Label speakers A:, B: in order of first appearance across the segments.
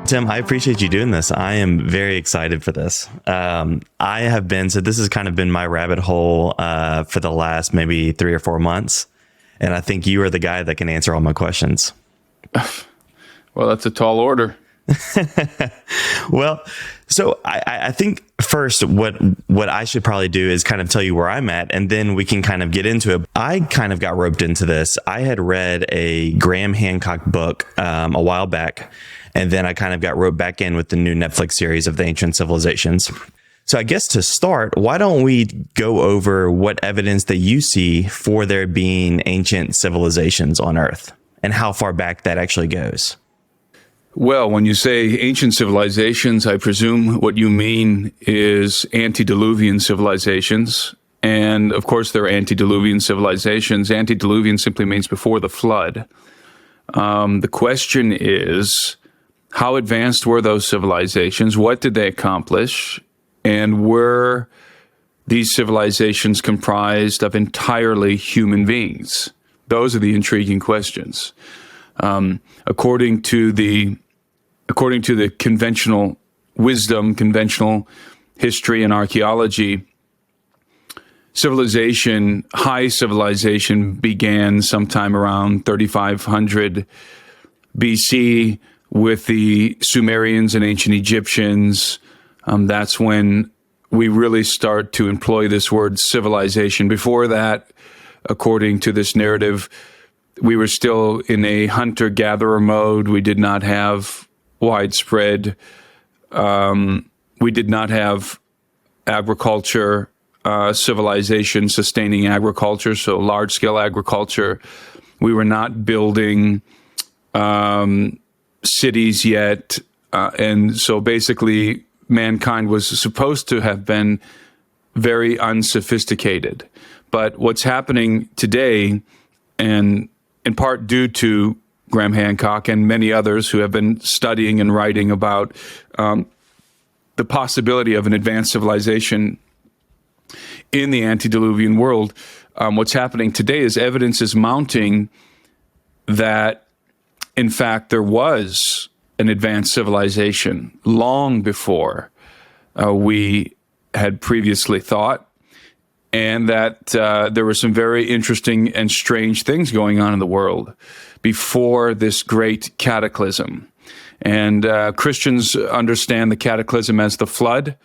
A: Tim, I appreciate you doing this. I am very excited for this. So this has kind of been my rabbit hole for the last maybe 3 or 4 months. And I think you are the guy that can answer all my questions.
B: Well, that's a tall order.
A: Well, so I think first what I should probably do is kind of tell you where I'm at, and then we can kind of get into it. I kind of got roped into this. I had read a Graham Hancock book a while back, and then I kind of got roped back in with the new Netflix series of the ancient civilizations. So I guess to start, why don't we go over what evidence that you see for there being ancient civilizations on Earth and how far back that actually goes?
B: Well, when you say ancient civilizations, I presume what you mean is antediluvian civilizations. And of course, there are antediluvian civilizations. Antediluvian simply means before the flood. The question is, how advanced were those civilizations? What did they accomplish? And were these civilizations comprised of entirely human beings? Those are the intriguing questions. According to the conventional wisdom, conventional history and archaeology, high civilization began sometime around 3500 BC with the Sumerians and ancient Egyptians. That's when we really start to employ this word civilization. Before that, according to this narrative, we were still in a hunter-gatherer mode. We did not have widespread, we did not have agriculture, civilization sustaining agriculture, so large-scale agriculture. We were not building cities yet. And so basically, mankind was supposed to have been very unsophisticated. But what's happening today, and in part due to Graham Hancock and many others who have been studying and writing about the possibility of an advanced civilization in the antediluvian world, what's happening today is evidence is mounting that, in fact, there was an advanced civilization long before we had previously thought, and that there were some very interesting and strange things going on in the world before this great cataclysm. And Christians understand the cataclysm as the flood,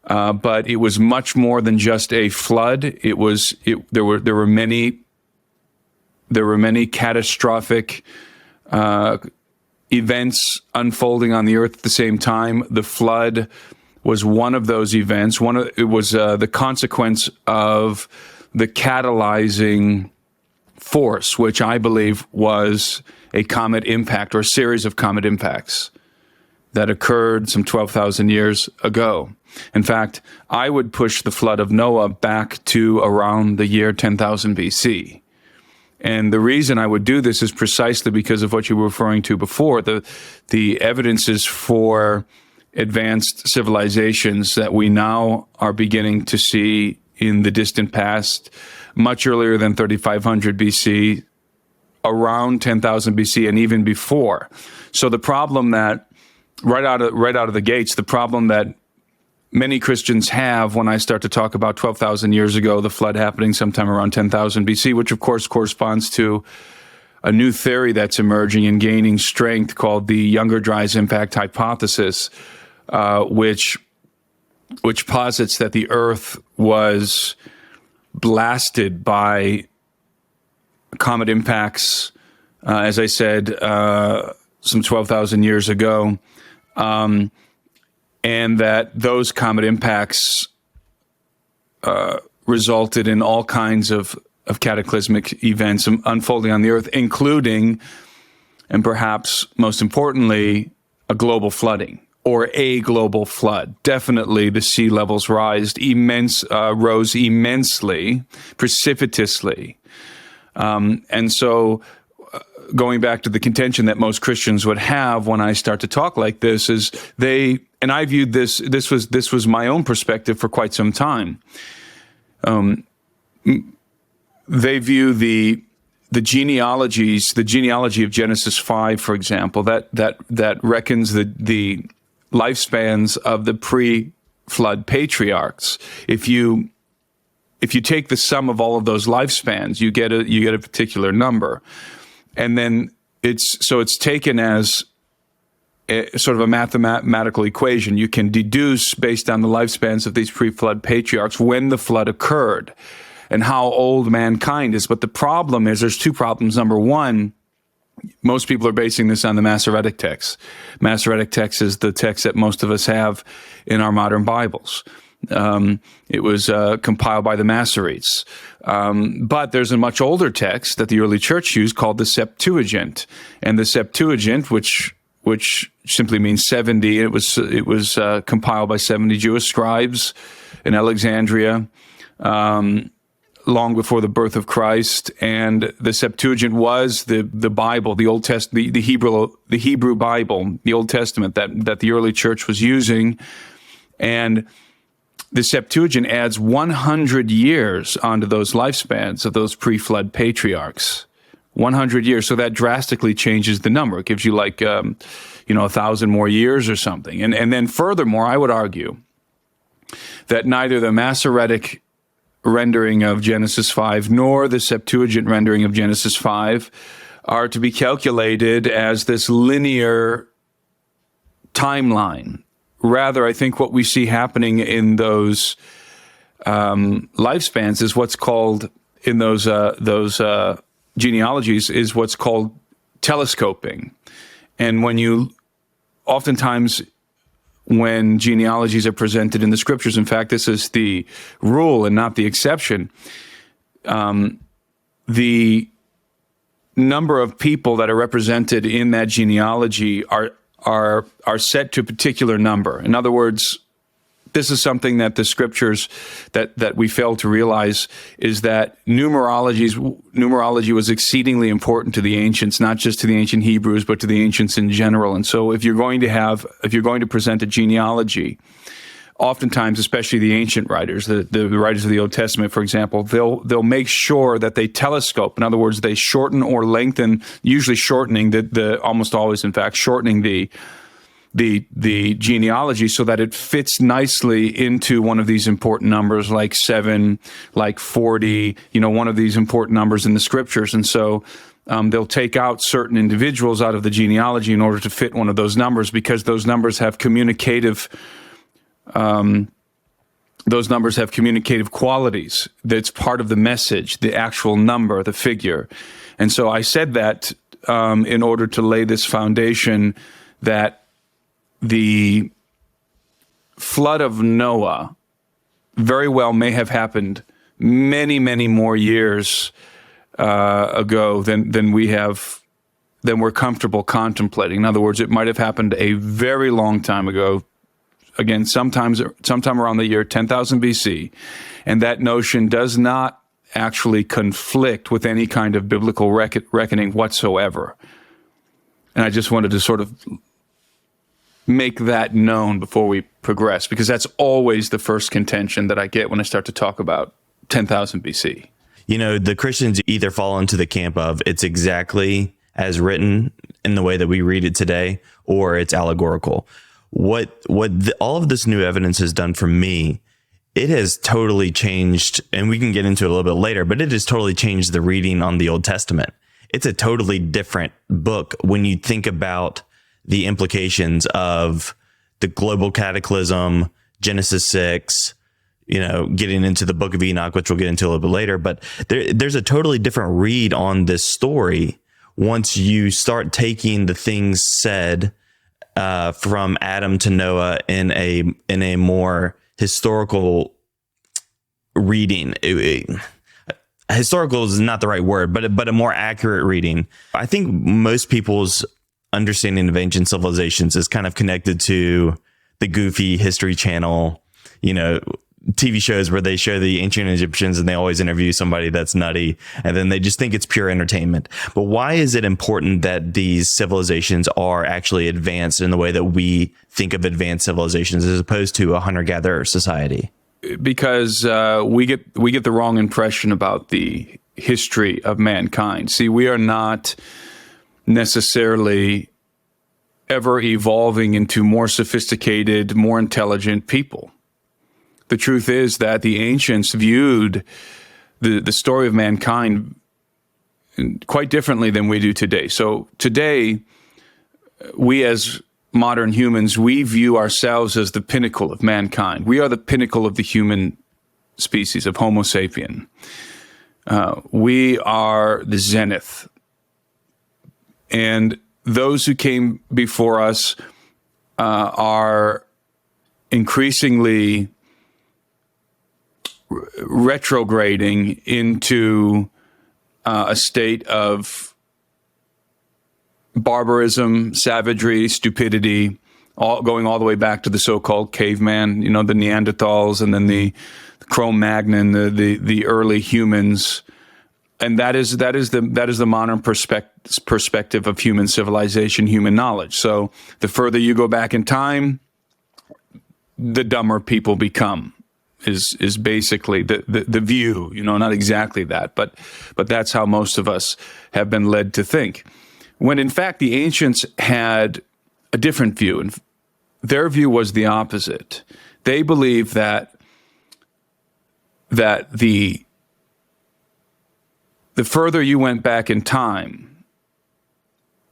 B: but it was much more than just a flood. There were many catastrophic events unfolding on the earth at the same time. The flood was one of those events. It was the consequence of the catalyzing force, which I believe was a comet impact or a series of comet impacts that occurred some 12,000 years ago. In fact, I would push the flood of Noah back to around the year 10,000 BC. And the reason I would do this is precisely because of what you were referring to before, the evidences for advanced civilizations that we now are beginning to see in the distant past, much earlier than 3500 BC, around 10,000 BC, and even before. So the problem that, right out of the gates, the problem that many Christians have when I start to talk about 12,000 years ago, the flood happening sometime around 10,000 BC, which of course corresponds to a new theory that's emerging and gaining strength called the Younger Dryas impact hypothesis, which posits that the Earth was blasted by comet impacts, as I said, some 12,000 years ago, and that those comet impacts resulted in all kinds of cataclysmic events unfolding on the Earth, including, and perhaps most importantly, a global flooding. Or a global flood. Definitely the sea levels rose immensely, precipitously. And so going back to the contention that most Christians would have when I start to talk like this is and I viewed this was my own perspective for quite some time. They view the genealogy of Genesis 5, for example, that reckons the lifespans of the pre-flood patriarchs. If you take the sum of all of those lifespans, you get a particular number, and then it's taken as sort of a mathematical equation. You can deduce based on the lifespans of these pre-flood patriarchs when the flood occurred and how old mankind is. But the problem is, there's two problems. Number one, most people are basing this on the Masoretic text. Masoretic text is the text that most of us have in our modern Bibles. It was compiled by the Masoretes. But there's a much older text that the early church used called the Septuagint. And the Septuagint, which simply means 70, it was compiled by 70 Jewish scribes in Alexandria, long before the birth of Christ. And the Septuagint was the Bible, the Old Testament, the Hebrew Bible, the Old Testament that the early church was using. And the Septuagint adds 100 years onto those lifespans of those pre-flood patriarchs. 100 years. So that drastically changes the number. It gives you 1,000 more years or something. And then furthermore, I would argue that neither the Masoretic rendering of Genesis 5 nor the Septuagint rendering of Genesis 5 are to be calculated as this linear timeline. Rather, I think what we see happening in those lifespans is what's called, in those genealogies, is what's called telescoping. And oftentimes when genealogies are presented in the scriptures, in fact, this is the rule and not the exception, the number of people that are represented in that genealogy are set to a particular number. In other words, this is something that the scriptures that we fail to realize, is that numerology was exceedingly important to the ancients, not just to the ancient Hebrews, but to the ancients in general. And so if you're going to present a genealogy, oftentimes, especially the ancient writers, the writers of the Old Testament, for example, they'll make sure that they telescope. In other words, they shorten or lengthen, usually shortening almost always, in fact, shortening the genealogy so that it fits nicely into one of these important numbers, like 7, like 40, one of these important numbers in the scriptures. And so they'll take out certain individuals out of the genealogy in order to fit one of those numbers, because those numbers have communicative qualities. That's part of the message, the actual number, the figure. And so I said that in order to lay this foundation that the flood of Noah very well may have happened many, many more years ago than we're comfortable contemplating. In other words, it might have happened a very long time ago. Again, sometime around the year 10,000 BC, and that notion does not actually conflict with any kind of biblical reckoning whatsoever. And I just wanted to sort of make that known before we progress, because that's always the first contention that I get when I start to talk about 10,000 BC.
A: The Christians either fall into the camp of it's exactly as written in the way that we read it today, or it's allegorical. All of this new evidence has done for me, it has totally changed, and we can get into it a little bit later, but it has totally changed the reading on the Old Testament. It's a totally different book when you think about the implications of the global cataclysm, Genesis 6, getting into the Book of Enoch, which we'll get into a little bit later. But there's a totally different read on this story once you start taking the things said from Adam to Noah in a more historical reading. Historical is not the right word, but a more accurate reading. I think most people's understanding of ancient civilizations is kind of connected to the goofy History Channel, TV shows where they show the ancient Egyptians and they always interview somebody that's nutty, and then they just think it's pure entertainment. But why is it important that these civilizations are actually advanced in the way that we think of advanced civilizations as opposed to a hunter-gatherer society?
B: Because we get the wrong impression about the history of mankind. See, we are not necessarily ever evolving into more sophisticated, more intelligent people. The truth is that the ancients viewed the story of mankind quite differently than we do today. So today, we as modern humans, we view ourselves as the pinnacle of mankind. We are the pinnacle of the human species, of Homo sapien. We are the zenith. And those who came before us are increasingly retrograding into a state of barbarism, savagery, stupidity, going all the way back to the so-called caveman, the Neanderthals, and then the Cro-Magnon, the early humans. And that is the modern perspective of human civilization, human knowledge. So the further you go back in time, the dumber people become. Is basically the view, not exactly that, but that's how most of us have been led to think. When in fact the ancients had a different view, and their view was the opposite. They believed that the further you went back in time,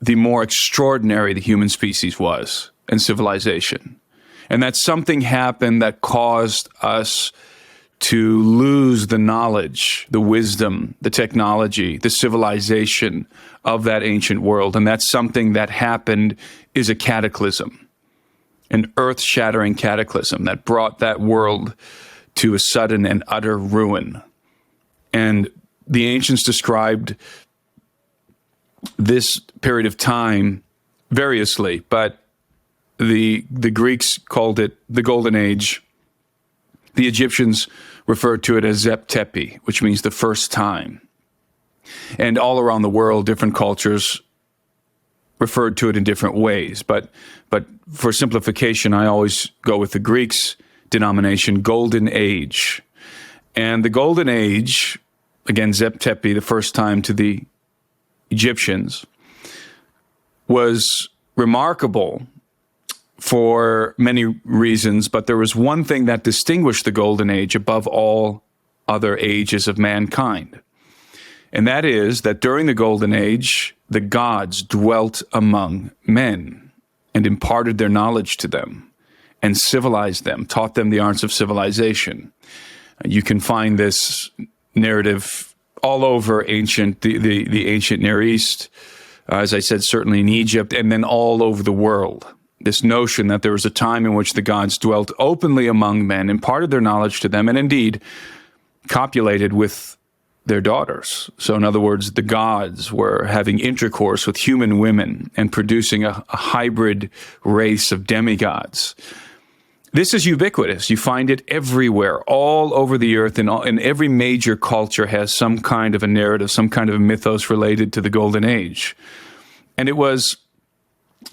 B: the more extraordinary the human species was and civilization. And that something happened that caused us to lose the knowledge, the wisdom, the technology, the civilization of that ancient world. And that's something that happened is a cataclysm, an earth-shattering cataclysm that brought that world to a sudden and utter ruin. And the ancients described this period of time variously, but the Greeks called it the Golden Age. The Egyptians referred to it as Zep Tepi, which means the first time. And all around the world, different cultures referred to it in different ways. But for simplification, I always go with the Greeks' denomination, Golden Age. And the Golden Age, again, Zep Tepi, the first time to the Egyptians, was remarkable for many reasons, but there was one thing that distinguished the Golden Age above all other ages of mankind. And that is that during the Golden Age, the gods dwelt among men and imparted their knowledge to them and civilized them, taught them the arts of civilization. You can find this narrative all over the ancient Near East, as I said, certainly in Egypt, and then all over the world. This notion that there was a time in which the gods dwelt openly among men, imparted their knowledge to them, and indeed copulated with their daughters. So in other words, the gods were having intercourse with human women and producing a hybrid race of demigods. This is ubiquitous. You find it everywhere, all over the earth, and every major culture has some kind of a narrative, some kind of a mythos related to the Golden Age. And it was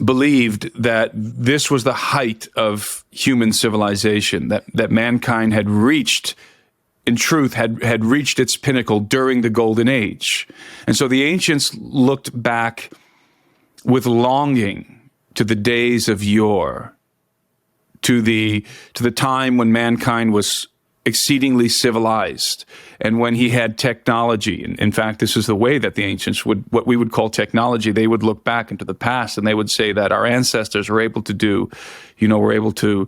B: believed that this was the height of human civilization, that mankind had reached, in truth, had reached its pinnacle during the Golden Age. And so the ancients looked back with longing to the days of yore, to the time when mankind was exceedingly civilized and when he had technology. And in fact, this is the way that the ancients would, what we would call technology, they would look back into the past and they would say that our ancestors were able to do, were able to,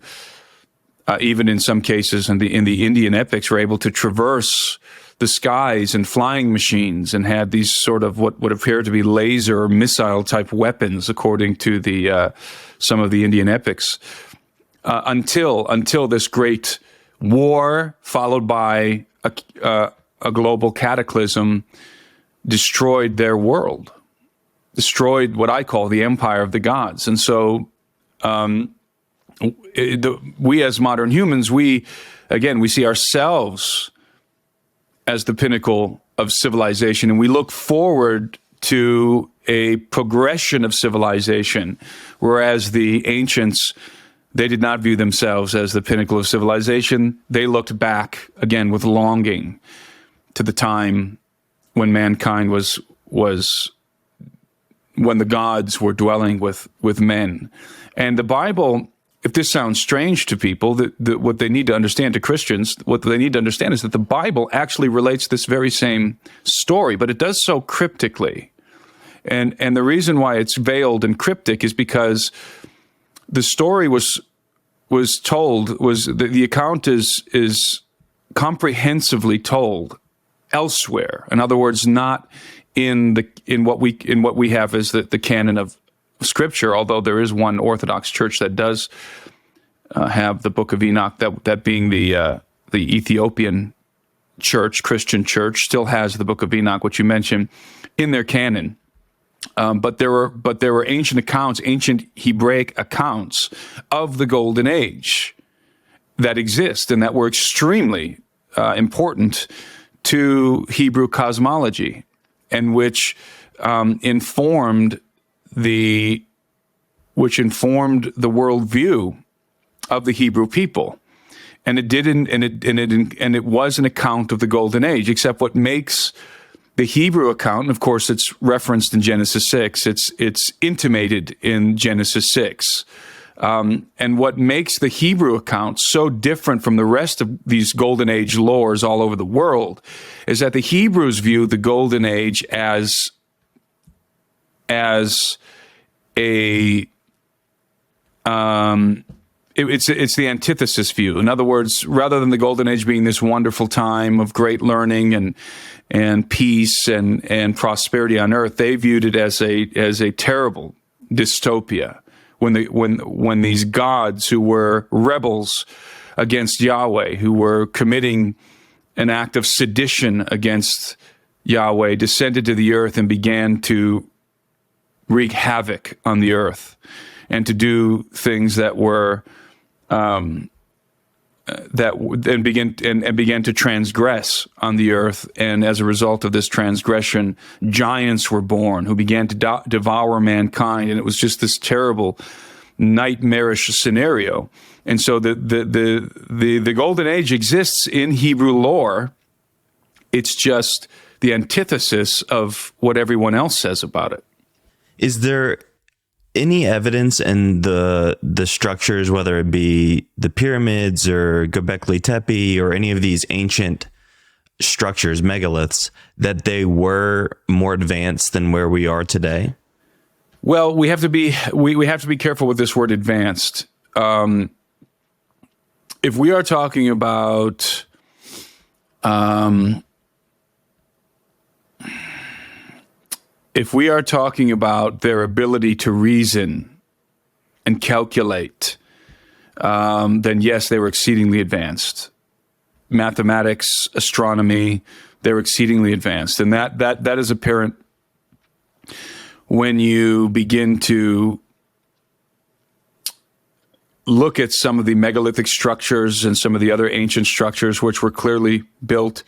B: even in some cases in the Indian epics, were able to traverse the skies in flying machines and had these sort of what would appear to be laser or missile type weapons, according to the some of the Indian epics, until this great war, followed by a global cataclysm, destroyed their world, destroyed what I call the empire of the gods. And so we as modern humans, we see ourselves as the pinnacle of civilization, and we look forward to a progression of civilization, whereas the ancients, they did not view themselves as the pinnacle of civilization. They looked back, again, with longing to the time when mankind when the gods were dwelling with men. And the Bible, if this sounds strange to people, what they need to understand, to Christians, what they need to understand is that the Bible actually relates this very same story, but it does so cryptically. And the reason why it's veiled and cryptic is because the story was told, the account is comprehensively told elsewhere. In other words, not in what we have as the canon of Scripture, although there is one Orthodox church that does have the Book of Enoch, that being the Ethiopian church, Christian church, still has the Book of Enoch, which you mentioned, in their canon. But there were ancient accounts, ancient Hebraic accounts of the Golden Age that exist and that were extremely important to Hebrew cosmology, and which informed the worldview of the Hebrew people. And it was an account of the Golden Age, except what makes the Hebrew account, and of course it's referenced in Genesis 6, it's intimated in Genesis 6. And what makes the Hebrew account so different from the rest of these Golden Age lores all over the world is that the Hebrews view the Golden Age as a it's the antithesis view. In other words, rather than the Golden Age being this wonderful time of great learning and peace and prosperity on earth, they viewed it as a terrible dystopia when these gods who were rebels against Yahweh, who were committing an act of sedition against Yahweh, descended to the earth and began to wreak havoc on the earth and to do things that were began to transgress on the earth. And as a result of this transgression, giants were born who began to devour mankind. And it was just this terrible, nightmarish scenario. And so the Golden Age exists in Hebrew lore. It's just the antithesis of what everyone else says about it.
A: Is there any evidence in the structures, whether it be the pyramids or Göbekli Tepe or any of these ancient structures, megaliths, that they were more advanced than where we are today?
B: Well, we have to be careful with this word advanced. If we are talking about their ability to reason and calculate, then yes, they were exceedingly advanced. Mathematics, astronomy, they were exceedingly advanced. And that is apparent when you begin to look at some of the megalithic structures and some of the other ancient structures, which were clearly built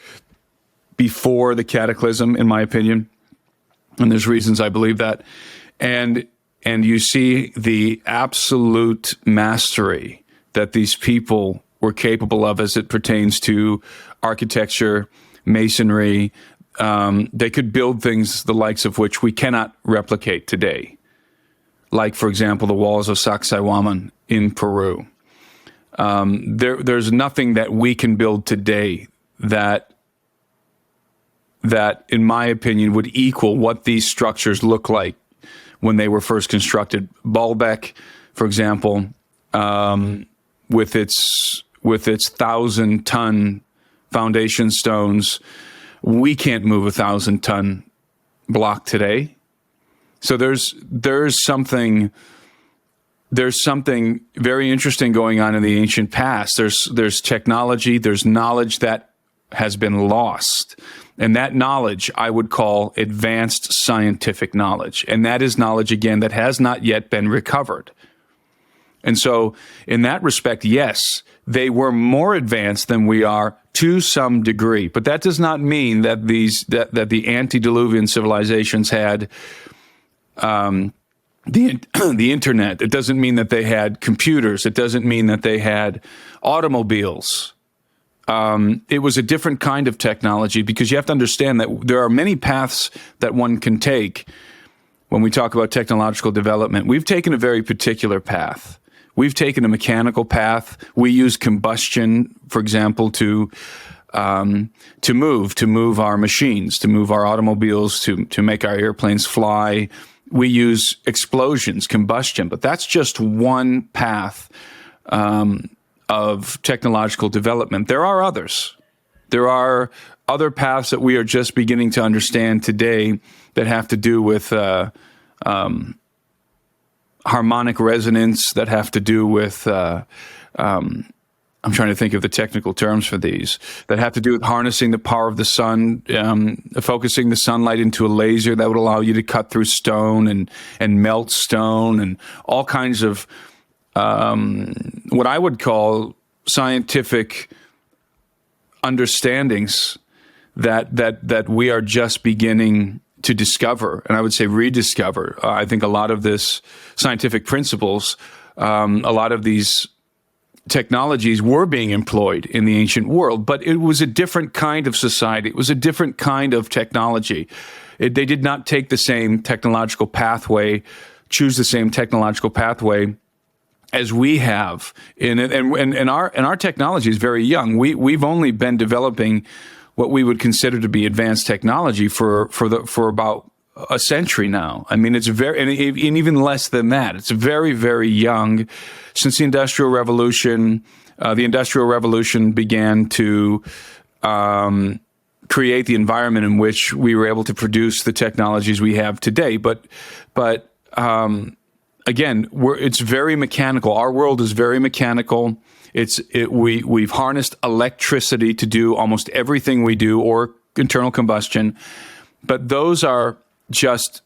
B: before the cataclysm, in my opinion. And there's reasons I believe that. And you see the absolute mastery that these people were capable of as it pertains to architecture, masonry. They could build things the likes of which we cannot replicate today. Like, for example, the walls of Sacsayhuaman in Peru. There's nothing that we can build today that, in my opinion, would equal what these structures look like when they were first constructed. Baalbek, for example, with its 1,000-ton foundation stones, we can't move a 1,000-ton block today. So there's something very interesting going on in the ancient past. There's technology, there's knowledge that has been lost. And that knowledge I would call advanced scientific knowledge. And that is knowledge, again, that has not yet been recovered. And so in that respect, yes, they were more advanced than we are to some degree. But that does not mean that the antediluvian civilizations had the internet. It doesn't mean that they had computers. It doesn't mean that they had automobiles. it was a different kind of technology, because you have to understand that there are many paths that one can take when we talk about technological development. We've taken a very particular path. We've taken a mechanical path. We use combustion, for example, to move our machines, to move our automobiles, to make our airplanes fly. We use explosions, combustion, but that's just one path of technological development. There are others. There are other paths that we are just beginning to understand today that have to do with harmonic resonance, that have to do with, I'm trying to think of the technical terms for these, that have to do with harnessing the power of the sun, focusing the sunlight into a laser that would allow you to cut through stone and melt stone, and all kinds of what I would call scientific understandings that we are just beginning to discover, and I would say rediscover. I think a lot of this scientific principles, a lot of these technologies were being employed in the ancient world, but it was a different kind of society. It was a different kind of technology. They did not take the same technological pathway, choose the same technological pathway as we have. And our technology is very young. We've only been developing what we would consider to be advanced technology for about a century now. I mean, it's very, and even less than that. It's very, very young. Since the Industrial Revolution, began to create the environment in which we were able to produce the technologies we have today. But again, it's very mechanical. Our world is very mechanical. We've harnessed electricity to do almost everything we do, or internal combustion. But those are just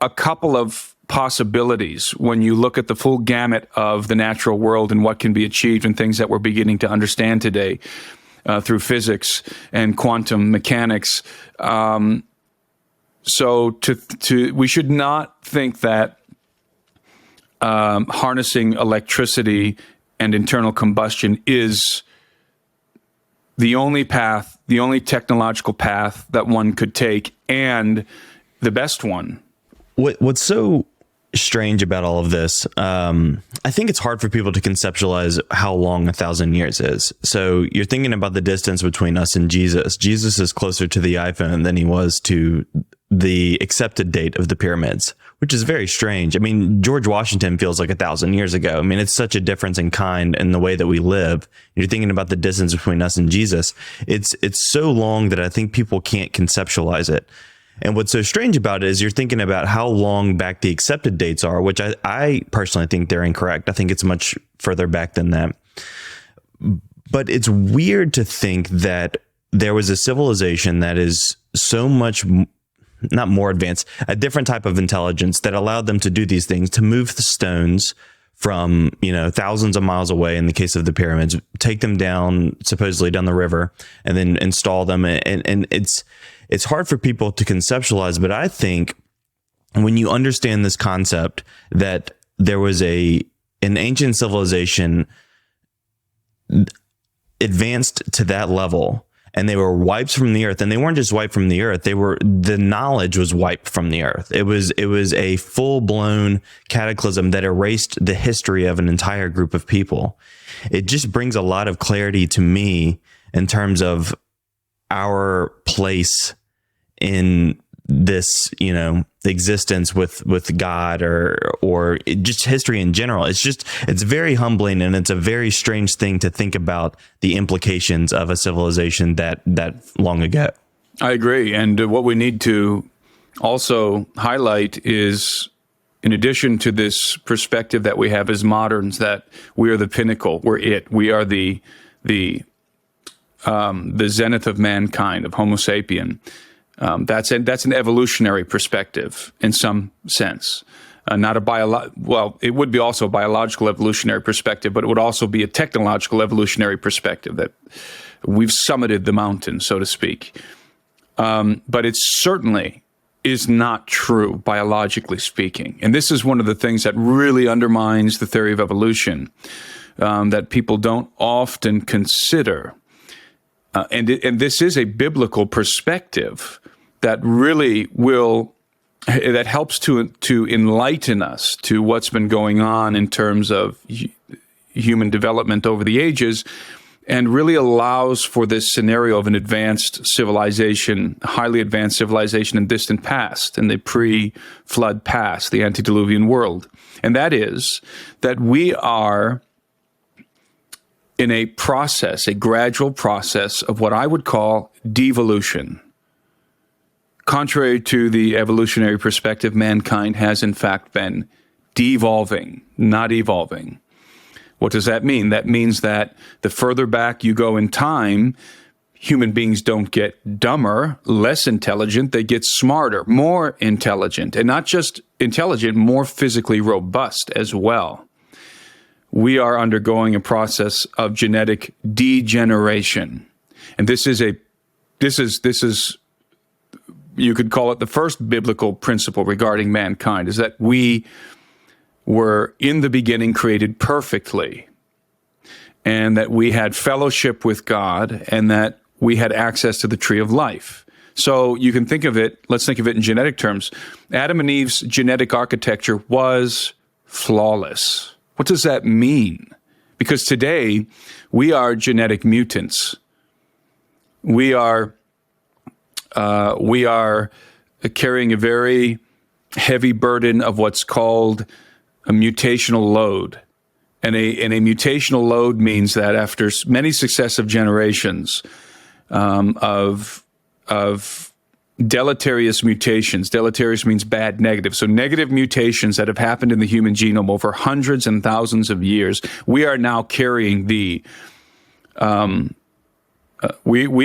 B: a couple of possibilities when you look at the full gamut of the natural world and what can be achieved, and things that we're beginning to understand today through physics and quantum mechanics. So we should not think that harnessing electricity and internal combustion is the only path, the only technological path that one could take, and the best one.
A: What's so strange about all of this, I think it's hard for people to conceptualize how long 1,000 years is. So you're thinking about the distance between us and Jesus. Jesus is closer to the iPhone than he was to the accepted date of the pyramids, which is very strange. I mean, George Washington feels like 1,000 years ago. I mean, it's such a difference in kind and the way that we live. You're thinking about the distance between us and Jesus. It's so long that I think people can't conceptualize it. And what's so strange about it is you're thinking about how long back the accepted dates are, which I personally think they're incorrect. I think it's much further back than that. But it's weird to think that there was a civilization that is so much, not more advanced, a different type of intelligence that allowed them to do these things, to move the stones from, thousands of miles away in the case of the pyramids, take them down, supposedly down the river, and then install them. And it's hard for people to conceptualize, but I think when you understand this concept that there was an ancient civilization advanced to that level, and they were wiped from the earth, and they weren't just wiped from the earth, the knowledge was wiped from the earth. It was a full-blown cataclysm that erased the history of an entire group of people. It just brings a lot of clarity to me in terms of our place in this, existence with God or just history in general. It's very humbling, and it's a very strange thing to think about the implications of a civilization that long ago.
B: I agree. And what we need to also highlight is, in addition to this perspective that we have as moderns, that we are the pinnacle, we are the zenith of mankind, of Homo sapien. That's an evolutionary perspective in some sense, not it would be also a biological evolutionary perspective, but it would also be a technological evolutionary perspective, that we've summited the mountain, so to speak. But it certainly is not true, biologically speaking. And this is one of the things that really undermines the theory of evolution, that people don't often consider. and this is a biblical perspective that really that helps to enlighten us to what's been going on in terms of human development over the ages, and really allows for this scenario of an advanced civilization, highly advanced civilization in distant past, in the pre-flood past, the antediluvian world. And that is that we are in a process, a gradual process of what I would call devolution. Contrary to the evolutionary perspective, mankind has in fact been devolving, not evolving. What does that mean? That means that the further back you go in time, human beings don't get dumber, less intelligent, they get smarter, more intelligent, and not just intelligent, more physically robust as well. We are undergoing a process of genetic degeneration. And this is you could call it the first biblical principle regarding mankind, is that we were in the beginning created perfectly, and that we had fellowship with God, and that we had access to the tree of life. So you can think of it, let's think of it in genetic terms. Adam and Eve's genetic architecture was flawless. What does that mean? Because today we are genetic mutants. We are carrying a very heavy burden of what's called a mutational load. And a mutational load means that after many successive generations of deleterious mutations, deleterious means bad, negative. So negative mutations that have happened in the human genome over hundreds and thousands of years, we are now carrying we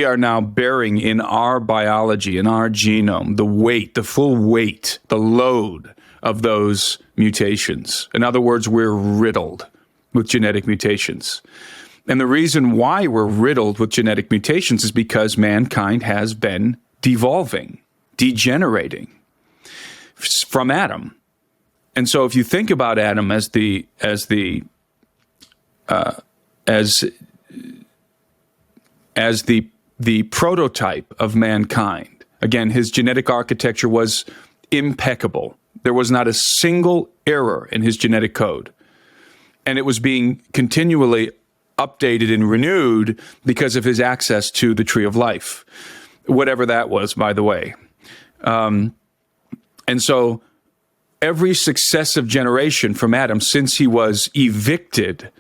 B: are now bearing in our biology, in our genome, the weight, the full weight, the load of those mutations. In other words, we're riddled with genetic mutations. And the reason why we're riddled with genetic mutations is because mankind has been devolving, degenerating from Adam. And so if you think about Adam as the prototype of mankind, again, his genetic architecture was impeccable. There was not a single error in his genetic code. And it was being continually updated and renewed because of his access to the tree of life, whatever that was, by the way. And so every successive generation from Adam, since he was evicted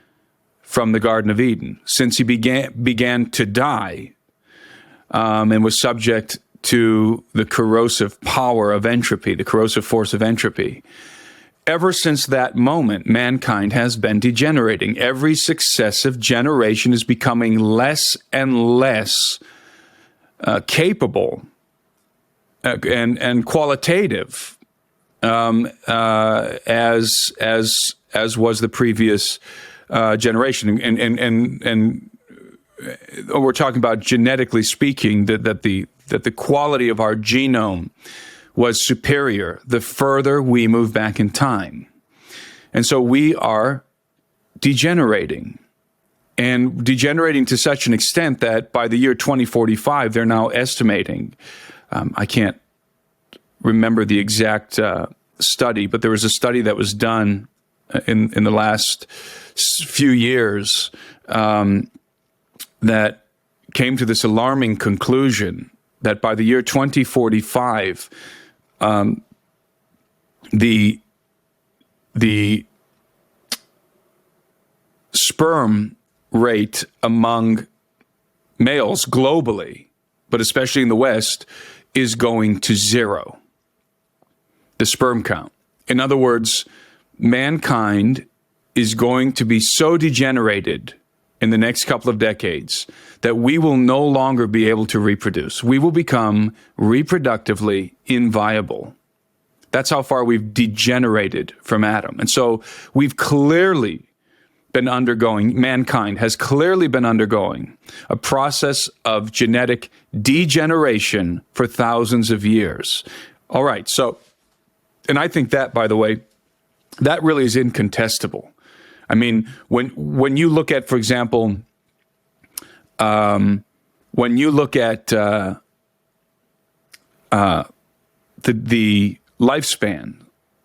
B: from the Garden of Eden, since he began to die and was subject to the corrosive power of entropy, the corrosive force of entropy, ever since that moment, mankind has been degenerating. Every successive generation is becoming less and less capable and qualitative as was the previous generation. And we're talking about genetically speaking that the quality of our genome was superior the further we move back in time. And so we are degenerating, and degenerating to such an extent that by the year 2045, they're now estimating, I can't remember the exact study, but there was a study that was done in the last few years that came to this alarming conclusion that by the year 2045, the sperm rate among males globally, but especially in the West, is going to zero. The sperm count. In other words, mankind is going to be so degenerated in the next couple of decades that we will no longer be able to reproduce. We will become reproductively inviable. That's how far we've degenerated from Adam. And so we've clearly been undergoing, mankind has clearly been undergoing a process of genetic degeneration for thousands of years. All right, so, and I think that, by the way, that really is incontestable. I mean, when you look at, for example, when you look at the lifespan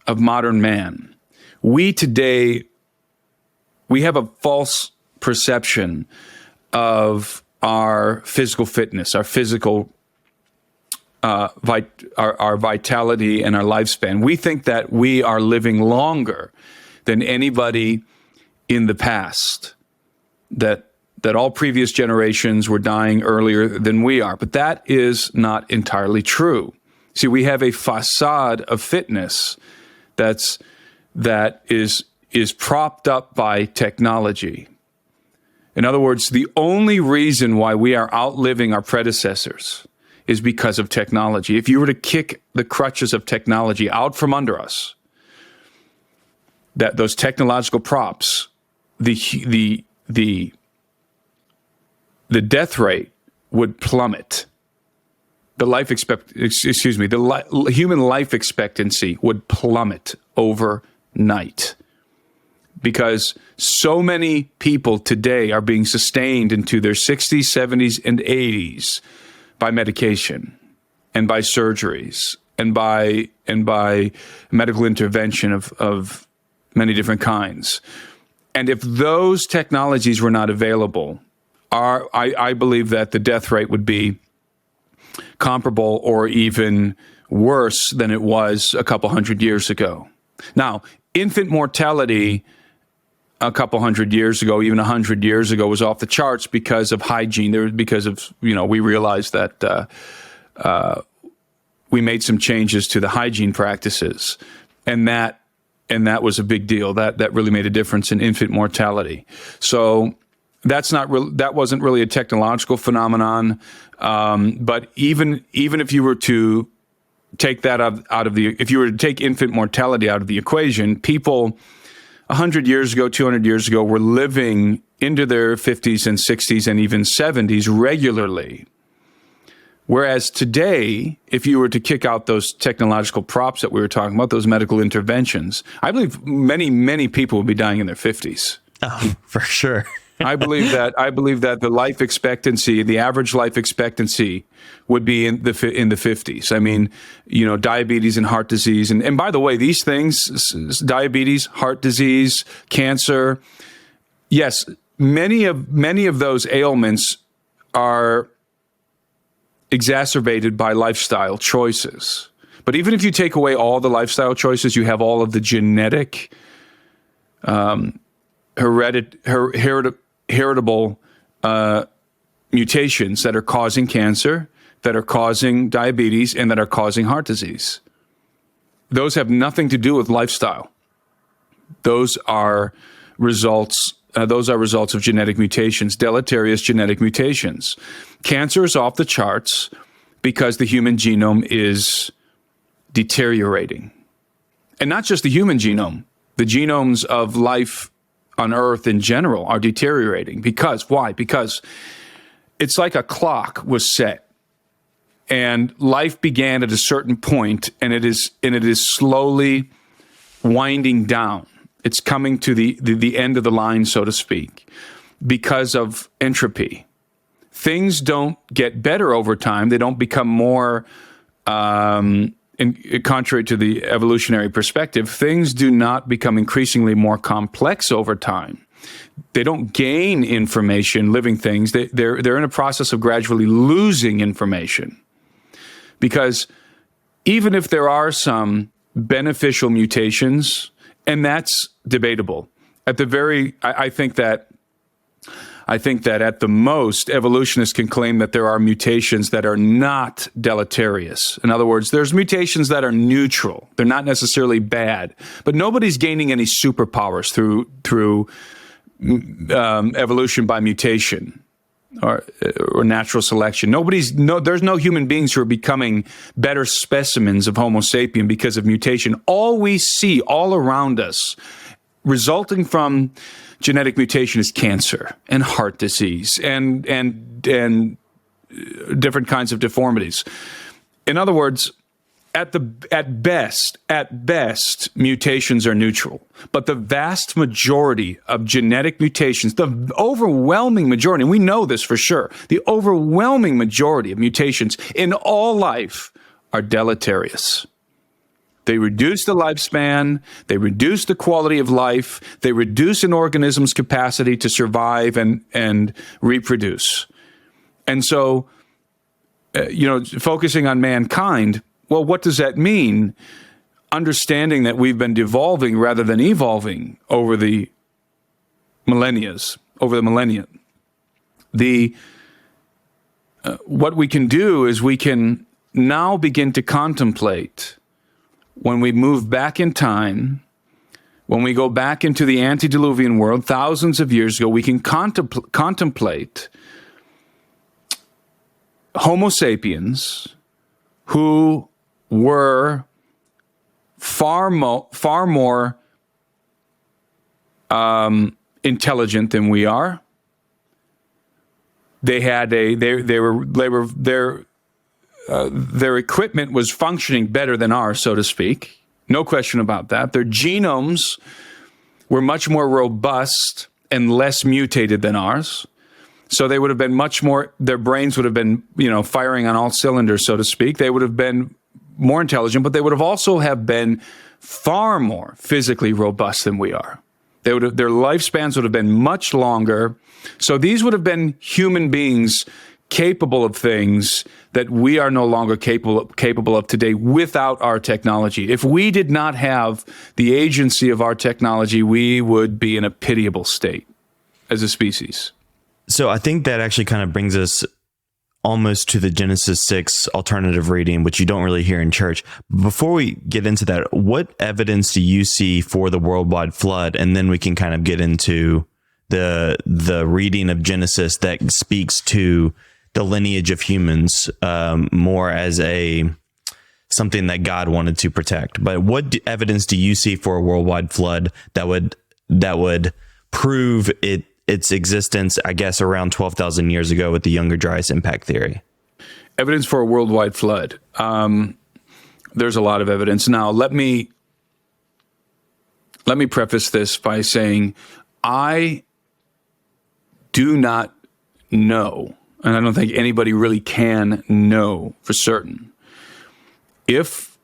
B: of modern man, we have a false perception of our physical fitness, our physical our vitality and our lifespan. We think that we are living longer than anybody in the past, that all previous generations were dying earlier than we are. But that is not entirely true. See, we have a facade of fitness that is propped up by technology. In other words, the only reason why we are outliving our predecessors is because of technology. If you were to kick the crutches of technology out from under us, those technological props, the death rate would plummet. The human life expectancy would plummet overnight, because so many people today are being sustained into their 60s, 70s, and 80s by medication and by surgeries and by medical intervention of many different kinds. And if those technologies were not available, I believe that the death rate would be comparable or even worse than it was a couple hundred years ago. Now, infant mortality a couple hundred years ago, even 100 years ago, was off the charts because of hygiene. We realized that we made some changes to the hygiene practices, and that was a big deal. That really made a difference in infant mortality. So that wasn't really a technological phenomenon. But even if you were to take that if you were to take infant mortality out of the equation, people 100 years ago, 200 years ago, were living into their 50s and 60s and even 70s regularly. Whereas today, if you were to kick out those technological props that we were talking about, those medical interventions, I believe many, many people would be dying in their 50s.
A: Oh, for sure.
B: I believe that the life expectancy, the average life expectancy, would be in the 50s. I mean, diabetes and heart disease, and by the way, these things, diabetes, heart disease, cancer, yes, many of those ailments are exacerbated by lifestyle choices. But even if you take away all the lifestyle choices, you have all of the genetic, heritable mutations that are causing cancer, that are causing diabetes, and that are causing heart disease. Those have nothing to do with lifestyle. Those are results of genetic mutations, deleterious genetic mutations. Cancer is off the charts because the human genome is deteriorating. And not just the human genome, the genomes of life on Earth in general are deteriorating. Why? Because it's like a clock was set, and life began at a certain point, and it is slowly winding down. It's coming to the end of the line, so to speak, because of entropy. Things don't get better over time. They don't become more, contrary to the evolutionary perspective, things do not become increasingly more complex over time. They don't gain information, living things. They're in a process of gradually losing information. Because even if there are some beneficial mutations, and that's debatable, I think that at the most, evolutionists can claim that there are mutations that are not deleterious. In other words, there's mutations that are neutral. They're not necessarily bad, but nobody's gaining any superpowers through evolution by mutation or natural selection. There's no human beings who are becoming better specimens of Homo sapien because of mutation. All we see all around us resulting from genetic mutation is cancer and heart disease and different kinds of deformities. In other words, At best, mutations are neutral. But the vast majority of genetic mutations, the overwhelming majority, and we know this for sure, the overwhelming majority of mutations in all life are deleterious. They reduce the lifespan, they reduce the quality of life, they reduce an organism's capacity to survive and reproduce. And so, focusing on mankind, well, what does that mean? Understanding that we've been devolving rather than evolving over the millennia. What we can do is we can now begin to contemplate, when we move back in time, when we go back into the antediluvian world thousands of years ago, we can contemplate Homosapiens who were far more intelligent than we are. They had their equipment was functioning better than ours, so to speak. No question about that. Their genomes were much more robust and less mutated than ours. So they would have been much more, their brains would have been, firing on all cylinders, so to speak. They would have been more intelligent, but they would have also have been far more physically robust than we are. Their lifespans would have been much longer. So these would have been human beings capable of things that we are no longer capable of today without our technology. If we did not have the agency of our technology, we would be in a pitiable state as a species.
A: So I think that actually kind of brings us almost to the Genesis 6 alternative reading, which you don't really hear in church. Before we get into that, what evidence do you see for the worldwide flood? And then we can kind of get into the reading of Genesis that speaks to the lineage of humans more as something that God wanted to protect. But what evidence do you see for a worldwide flood that would prove its existence, I guess, around 12,000 years ago with the Younger Dryas impact theory?
B: Evidence for a worldwide flood. There's a lot of evidence. Now, let me preface this by saying I do not know, and I don't think anybody really can know for certain, if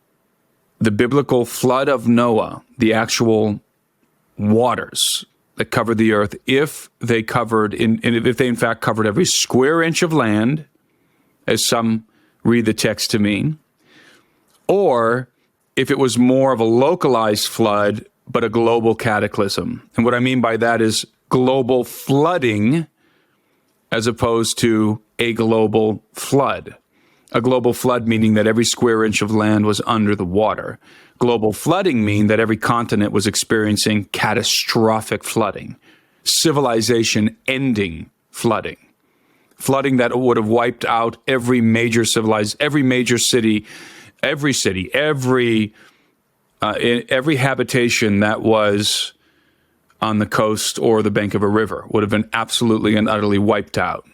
B: the biblical flood of Noah, the actual waters that covered the earth, if they in fact covered every square inch of land, as some read the text to mean, or if it was more of a localized flood, but a global cataclysm. And what I mean by that is global flooding as opposed to a global flood. A global flood meaning that every square inch of land was under the water. Global flooding mean that every continent was experiencing catastrophic flooding. Civilization ending flooding. Flooding that would have wiped out every major city, every habitation that was on the coast or the bank of a river would have been absolutely and utterly wiped out.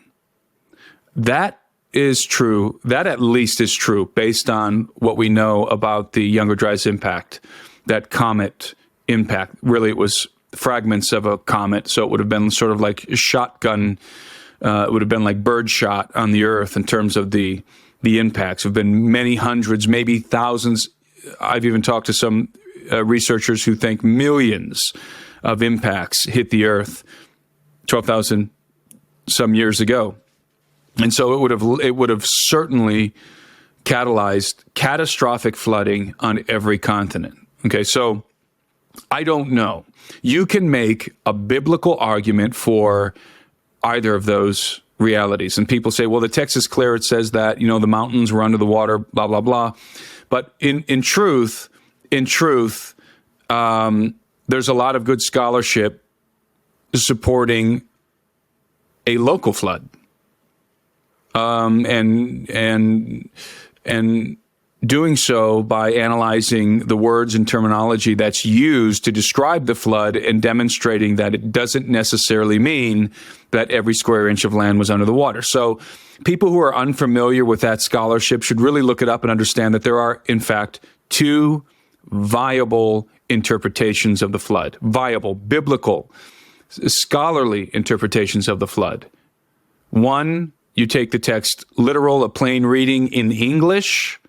B: That is true. That at least is true based on what we know about the Younger Dryas impact, that comet impact. Really, it was fragments of a comet, so it would have been sort of like a shotgun. It would have been like birdshot on the Earth in terms of the impacts. There have been many hundreds, maybe thousands. I've even talked to some researchers who think millions of impacts hit the Earth 12,000 some years ago. And so it would have certainly catalyzed catastrophic flooding on every continent. Okay, so I don't know. You can make a biblical argument for either of those realities. And people say, well, the text is clear. It says that, the mountains were under the water, blah, blah, blah. But in truth, there's a lot of good scholarship supporting a local flood. And doing so by analyzing the words and terminology that's used to describe the flood and demonstrating that it doesn't necessarily mean that every square inch of land was under the water. So people who are unfamiliar with that scholarship should really look it up and understand that there are, in fact, two viable interpretations of the flood, viable, biblical, scholarly interpretations of the flood. One, you take the text literal, a plain reading in English,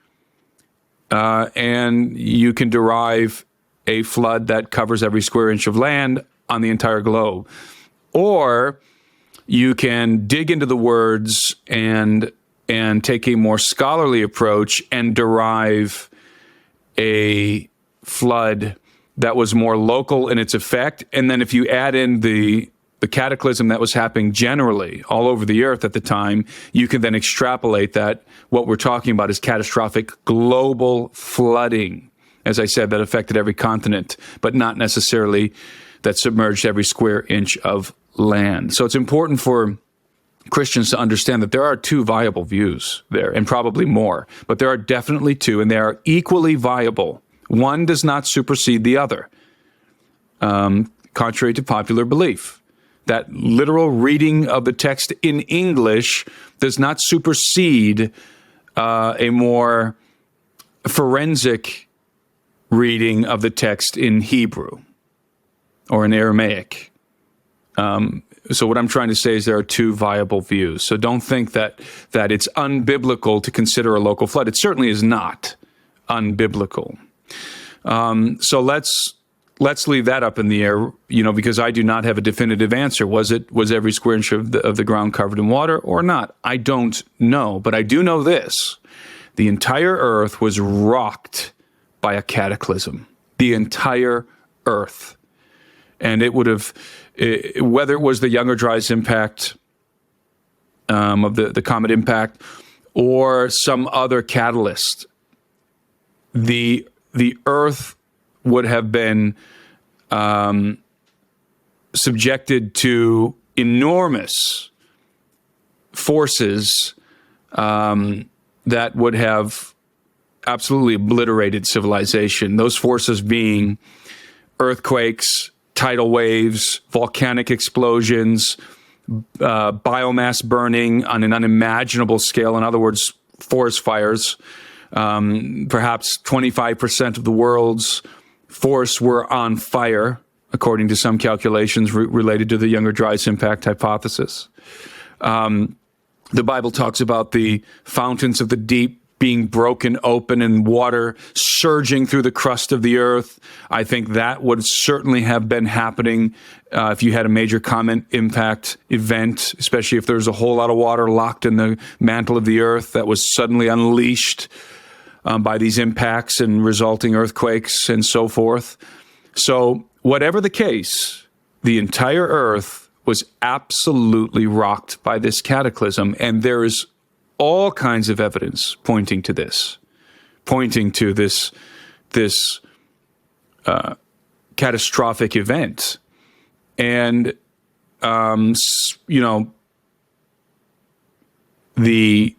B: and you can derive a flood that covers every square inch of land on the entire globe. Or you can dig into the words and take a more scholarly approach and derive a flood that was more local in its effect. And then if you add in the cataclysm that was happening generally all over the earth at the time, you can then extrapolate that what we're talking about is catastrophic global flooding, as I said, that affected every continent, but not necessarily that submerged every square inch of land. So it's important for Christians to understand that there are two viable views there, and probably more, but there are definitely two, and they are equally viable. One does not supersede the other, contrary to popular belief. That literal reading of the text in English does not supersede a more forensic reading of the text in Hebrew or in Aramaic. So what I'm trying to say is there are two viable views. So don't think that it's unbiblical to consider a local flood. It certainly is not unbiblical. So let's leave that up in the air, because I do not have a definitive answer. Was every square inch of the ground covered in water or not? I don't know, but I do know this. The entire earth was rocked by a cataclysm. The entire earth. And it would have, whether it was the Younger Dryas impact of the comet impact or some other catalyst, the earth would have been subjected to enormous forces that would have absolutely obliterated civilization. Those forces being earthquakes, tidal waves, volcanic explosions, biomass burning on an unimaginable scale. In other words, forest fires. Perhaps 25% of the world's forests were on fire, according to some calculations related to the Younger Dryas impact hypothesis. The Bible talks about the fountains of the deep being broken open and water surging through the crust of the earth. I think that would certainly have been happening if you had a major comet impact event, especially if there's a whole lot of water locked in the mantle of the earth that was suddenly unleashed by these impacts and resulting earthquakes and so forth. So whatever the case, the entire earth was absolutely rocked by this cataclysm, and there is all kinds of evidence pointing to this catastrophic event. And, the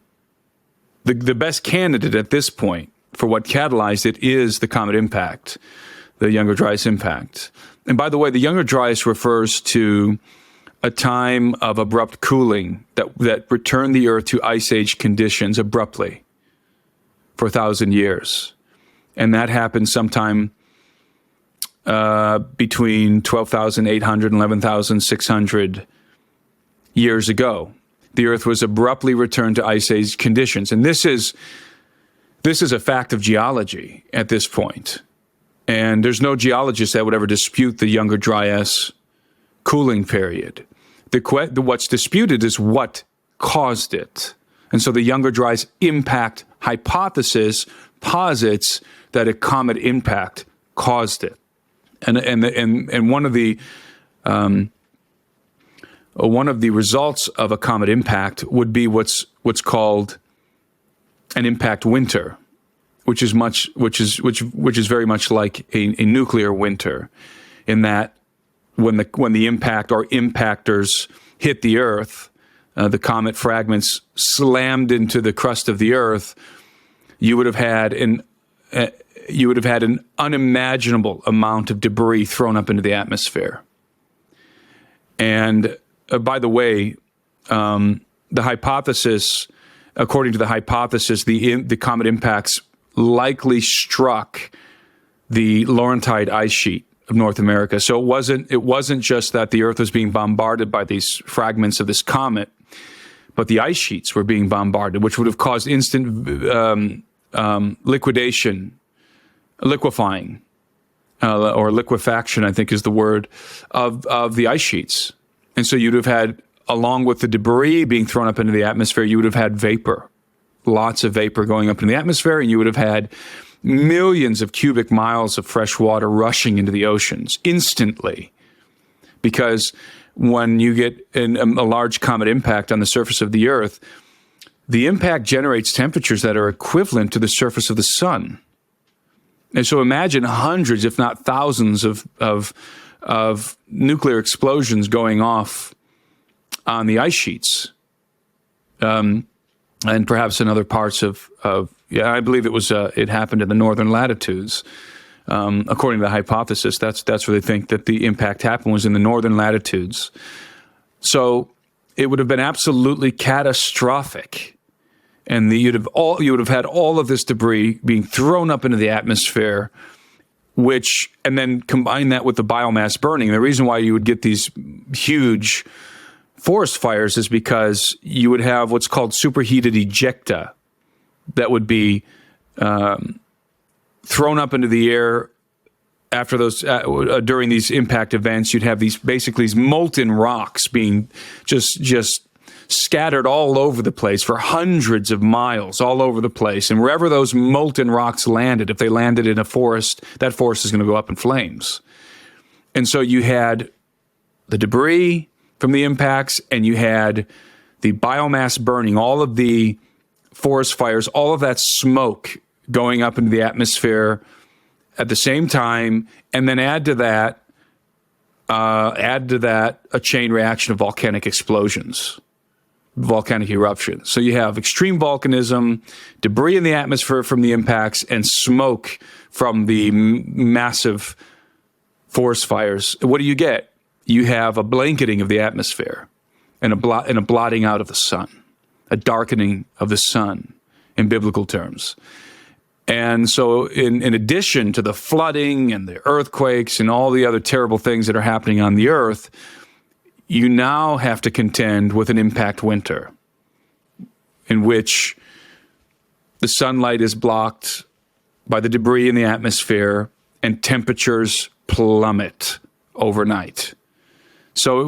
B: best candidate at this point for what catalyzed it is the comet impact, the Younger Dryas impact. And by the way, the Younger Dryas refers to a time of abrupt cooling that returned the Earth to Ice Age conditions abruptly for 1,000 years. And that happened sometime between 12,800 and 11,600 years ago. The Earth was abruptly returned to Ice Age conditions. And this is a fact of geology at this point. And there's no geologist that would ever dispute the Younger Dryas cooling period. What's disputed is what caused it. And so the Younger Dryas impact hypothesis posits that a comet impact caused it. And one of the results of a comet impact would be what's called an impact winter, which is very much like a nuclear winter, in that when the impact or impactors hit the Earth, the comet fragments slammed into the crust of the Earth. you would have had an unimaginable amount of debris thrown up into the atmosphere. And by the way, the hypothesis, according to the hypothesis, the comet impacts likely struck the Laurentide ice sheet of North America. So it wasn't just that the Earth was being bombarded by these fragments of this comet, but the ice sheets were being bombarded, which would have caused instant liquefying, or liquefaction, I think is the word, of the ice sheets. And so you'd have had, along with the debris being thrown up into the atmosphere, you would have had vapor, lots of vapor going up in the atmosphere, and you would have had millions of cubic miles of fresh water rushing into the oceans instantly. Because when you get a large comet impact on the surface of the Earth, the impact generates temperatures that are equivalent to the surface of the sun. And so imagine hundreds, if not thousands, of nuclear explosions going off on the ice sheets, and perhaps in other parts of I believe it happened in the northern latitudes. According to the hypothesis, that's where they think that the impact happened, was in the northern latitudes. So it would have been absolutely catastrophic, and you would have had all of this debris being thrown up into the atmosphere, and then combine that with the biomass burning. The reason why you would get these huge forest fires is because you would have what's called superheated ejecta that would be thrown up into the air after those during these impact events. You'd have these molten rocks being just scattered all over the place for hundreds of miles all over the place. And wherever those molten rocks landed, if they landed in a forest, that forest is going to go up in flames. And so you had the debris from the impacts, and you had the biomass burning, all of the forest fires, all of that smoke going up into the atmosphere at the same time, and then add to that a chain reaction of volcanic explosions, volcanic eruptions. So you have extreme volcanism, debris in the atmosphere from the impacts, and smoke from the massive forest fires. What do you get? You have a blanketing of the atmosphere and a blotting out of the sun, a darkening of the sun in biblical terms. And so in addition to the flooding and the earthquakes and all the other terrible things that are happening on the earth, you now have to contend with an impact winter in which the sunlight is blocked by the debris in the atmosphere and temperatures plummet overnight. So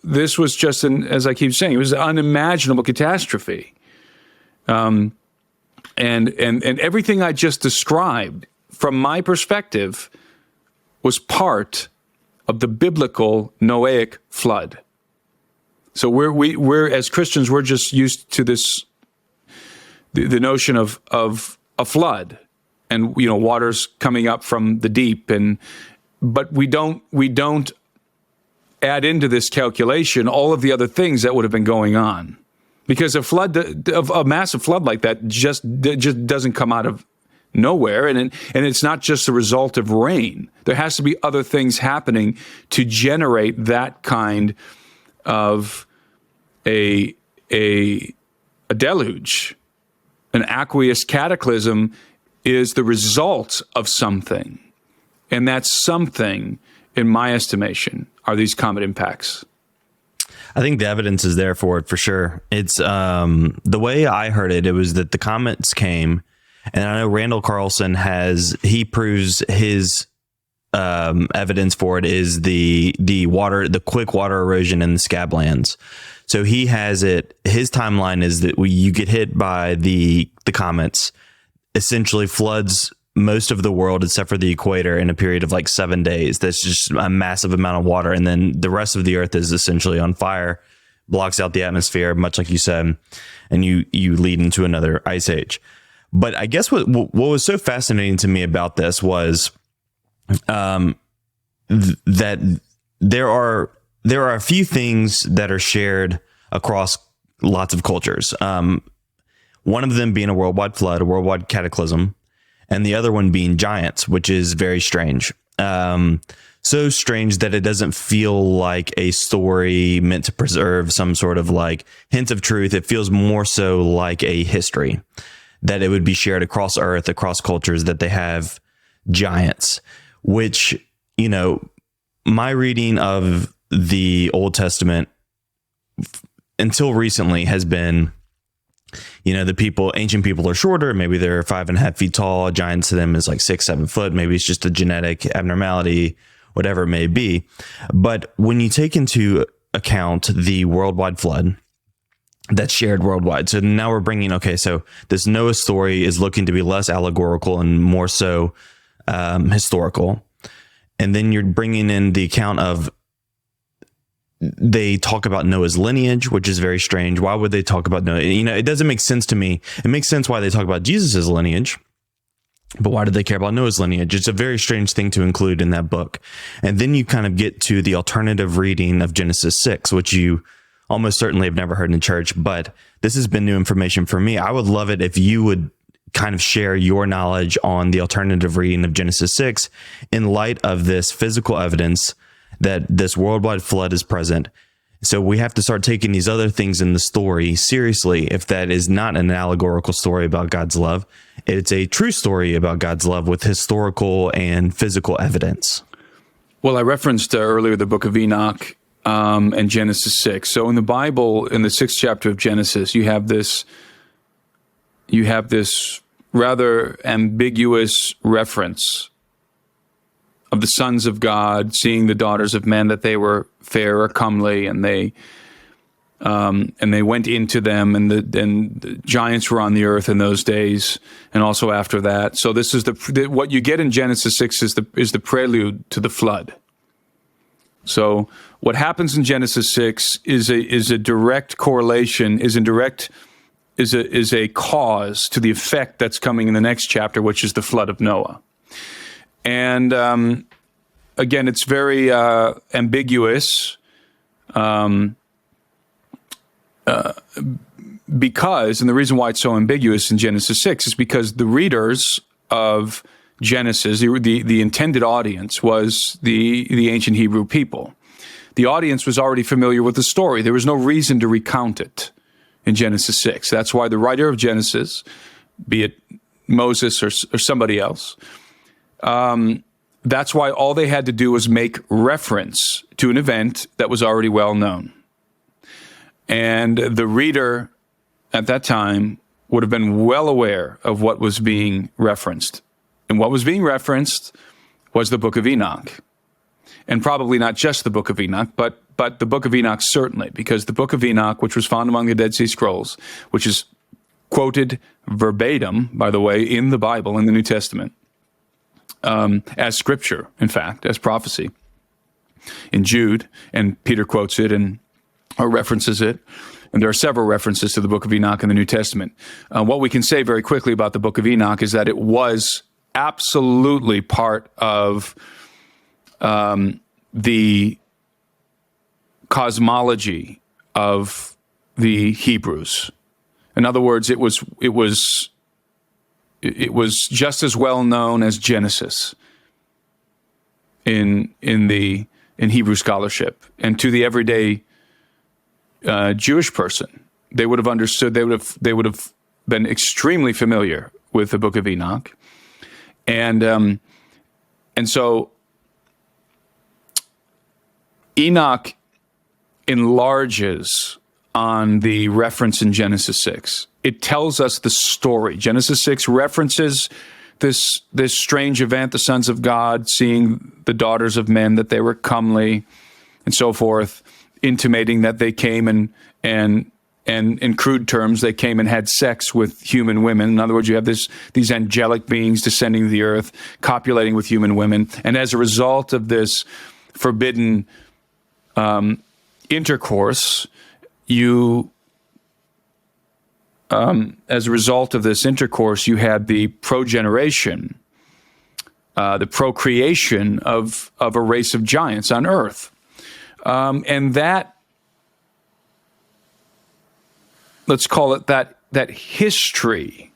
B: this was just as I keep saying, it was an unimaginable catastrophe. And everything I just described, from my perspective, was part of the biblical Noahic flood. So we're as Christians, we're just used to this, the notion of a flood, and water's coming up from the deep, but we don't add into this calculation all of the other things that would have been going on. Because a massive flood like that just doesn't come out of nowhere, and it's not just the result of rain. There has to be other things happening to generate that kind of a deluge. An aqueous cataclysm is the result of something, and that something, in my estimation, are these comet impacts.
A: I think the evidence is there for it, for sure. It's the way I heard it, it was that the comets came, and I know Randall Carlson he proves his evidence for it is the quick water erosion in the scablands. So he has it, his timeline is that you get hit by the comets, essentially floods most of the world except for the equator in a period of like 7 days. That's just a massive amount of water. And then the rest of the earth is essentially on fire, blocks out the atmosphere, much like you said, and you lead into another ice age. But I guess what was so fascinating to me about this was that there are a few things that are shared across lots of cultures. one of them being a worldwide flood, a worldwide cataclysm, and the other one being giants, which is very strange. So strange that it doesn't feel like a story meant to preserve some sort of like hint of truth. It feels more so like a history that it would be shared across earth, across cultures, that they have giants, which, you know, my reading of the Old Testament until recently has been, you know, ancient people are shorter. Maybe they're 5.5 feet tall. Giants to them is like 6-7 foot. Maybe it's just a genetic abnormality, whatever it may be. But when you take into account the worldwide flood that's shared worldwide, so now we're bringing, so this Noah story is looking to be less allegorical and more so historical. And then you're bringing in the account of, they talk about Noah's lineage, which is very strange. Why would they talk about Noah? You know, it doesn't make sense to me. It makes sense why they talk about Jesus's lineage, but why did they care about Noah's lineage? It's a very strange thing to include in that book. And then you kind of get to the alternative reading of Genesis 6, which you almost certainly have never heard in church, but this has been new information for me. I would love it if you would kind of share your knowledge on the alternative reading of Genesis 6 in light of this physical evidence that this worldwide flood is present. So we have to start taking these other things in the story seriously. If that is not an allegorical story about God's love, it's a true story about God's love with historical and physical evidence.
B: Well, I referenced earlier the Book of Enoch and Genesis 6. So in the Bible, in the 6th chapter of Genesis, you have this rather ambiguous reference of the sons of God seeing the daughters of men, that they were fair or comely, and they went into them, and the giants were on the earth in those days, and also after that. So this is what you get in Genesis 6 is the prelude to the flood. So what happens in Genesis 6 is a direct correlation, is a cause to the effect that's coming in the next chapter, which is the flood of Noah. And again, it's very ambiguous because, and the reason why it's so ambiguous in Genesis 6 is because the readers of Genesis, the intended audience, was the ancient Hebrew people. The audience was already familiar with the story. There was no reason to recount it in Genesis 6. That's why the writer of Genesis, be it Moses or somebody else, that's why all they had to do was make reference to an event that was already well known. And the reader at that time would have been well aware of what was being referenced. And what was being referenced was the Book of Enoch. And probably not just the Book of Enoch, but the Book of Enoch certainly, because the Book of Enoch, which was found among the Dead Sea Scrolls, which is quoted verbatim, by the way, in the Bible, in the New Testament, as scripture, in fact, as prophecy in Jude, and Peter quotes it or references it, and there are several references to the Book of Enoch in the New Testament. What we can say very quickly about the Book of Enoch is that it was absolutely part of the cosmology of the Hebrews. In other words, it was just as well known as Genesis in Hebrew scholarship, and to the everyday Jewish person, they would have understood. They would have been extremely familiar with the Book of Enoch, and so Enoch enlarges on the reference in Genesis 6. It tells us the story. Genesis 6 references this strange event, the sons of God seeing the daughters of men, that they were comely, and so forth, intimating that they came and in crude terms, they came and had sex with human women. In other words, you have these angelic beings descending to the earth, copulating with human women, and as a result of this forbidden intercourse, you had the progeneration, the procreation of a race of giants on earth. And that, let's call it that history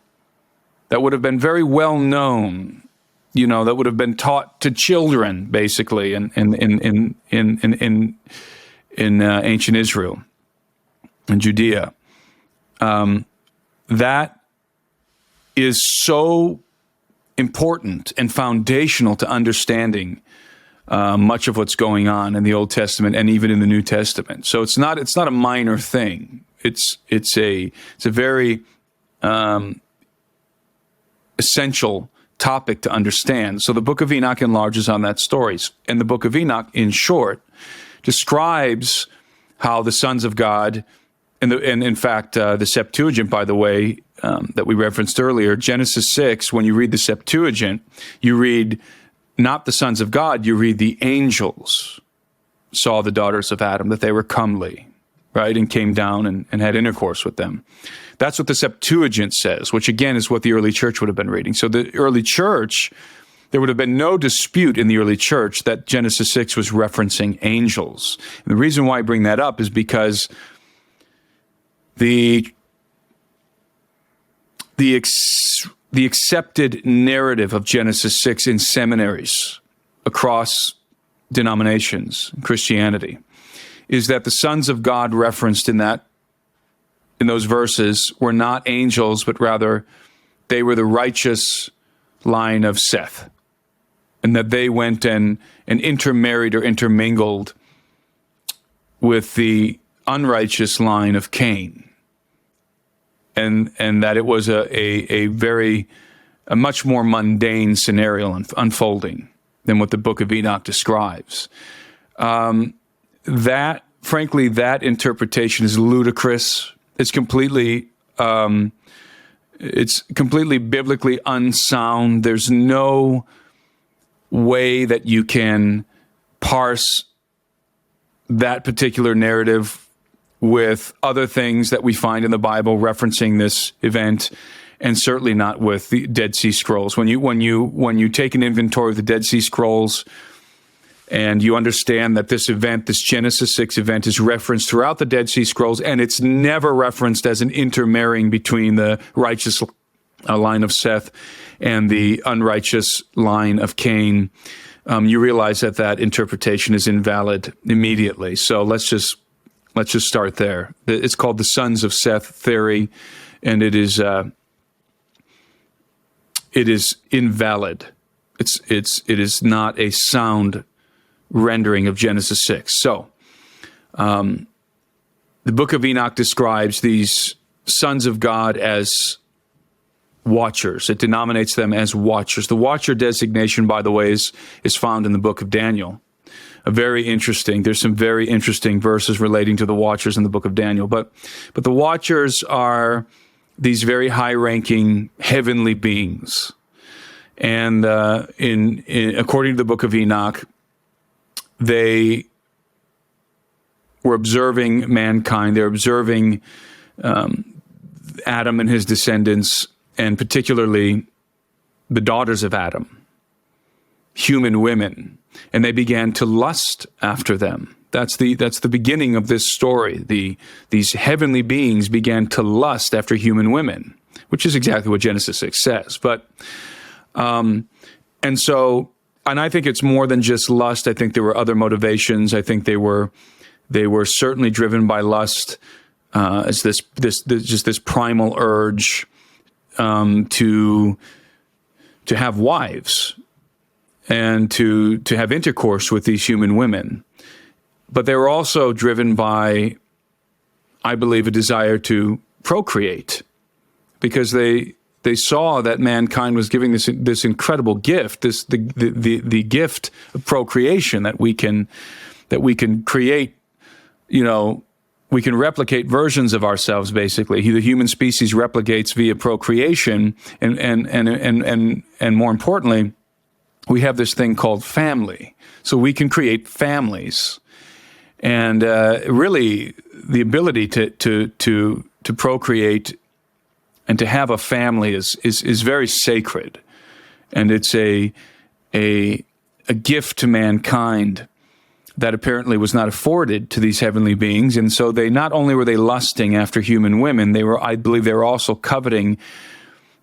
B: that would have been very well known, that would have been taught to children, basically, in ancient Israel and Judea. That is so important and foundational to understanding much of what's going on in the Old Testament and even in the New Testament. So it's not a minor thing. It's a very essential topic to understand. So the Book of Enoch enlarges on that story. And the Book of Enoch, in short, describes how the sons of God, and in fact, the Septuagint, by the way, that we referenced earlier, Genesis 6, when you read the Septuagint, you read not the sons of God, you read the angels saw the daughters of Adam, that they were comely, right, and came down and had intercourse with them. That's what the Septuagint says, which again is what the early church would have been reading. So the early church, there would have been no dispute in the early church that Genesis 6 was referencing angels. And the reason why I bring that up is because the accepted narrative of Genesis 6 in seminaries across denominations, Christianity, is that the sons of God referenced in those verses were not angels, but rather they were the righteous line of Seth, and that they went and intermarried or intermingled with the unrighteous line of Cain, and that it was a much more mundane scenario unfolding than what the Book of Enoch describes. That interpretation is ludicrous. It's completely biblically unsound. There's no way that you can parse that particular narrative with other things that we find in the Bible referencing this event, and certainly not with the Dead Sea Scrolls. When you take an inventory of the Dead Sea Scrolls, and you understand that this event, this Genesis 6 event, is referenced throughout the Dead Sea Scrolls, and it's never referenced as an intermarrying between the righteous line of Seth and the unrighteous line of Cain, you realize that interpretation is invalid immediately. So let's just start there. It's called the Sons of Seth theory, and it is invalid. It is not a sound rendering of Genesis 6. So, the Book of Enoch describes these sons of God as watchers. It denominates them as watchers. The watcher designation, by the way, is found in the book of Daniel. There's some very interesting verses relating to the watchers in the book of Daniel. But the watchers are these very high-ranking heavenly beings. And according to the Book of Enoch, they were observing mankind. They're observing Adam and his descendants, and particularly the daughters of Adam, human women, and they began to lust after them. That's the beginning of this story. These heavenly beings began to lust after human women, which is exactly what Genesis 6 says. But and I think it's more than just lust. I think there were other motivations. I think they were certainly driven by lust, as this primal urge to have wives and to have intercourse with these human women. But they were also driven by, I believe, a desire to procreate, because they saw that mankind was giving this incredible gift, the gift of procreation, that we can create, we can replicate versions of ourselves. Basically, the human species replicates via procreation, and more importantly, we have this thing called family. So we can create families, and really, the ability to procreate and to have a family is very sacred, and it's a gift to mankind that apparently was not afforded to these heavenly beings. And so they not only were they lusting after human women, I believe they were also coveting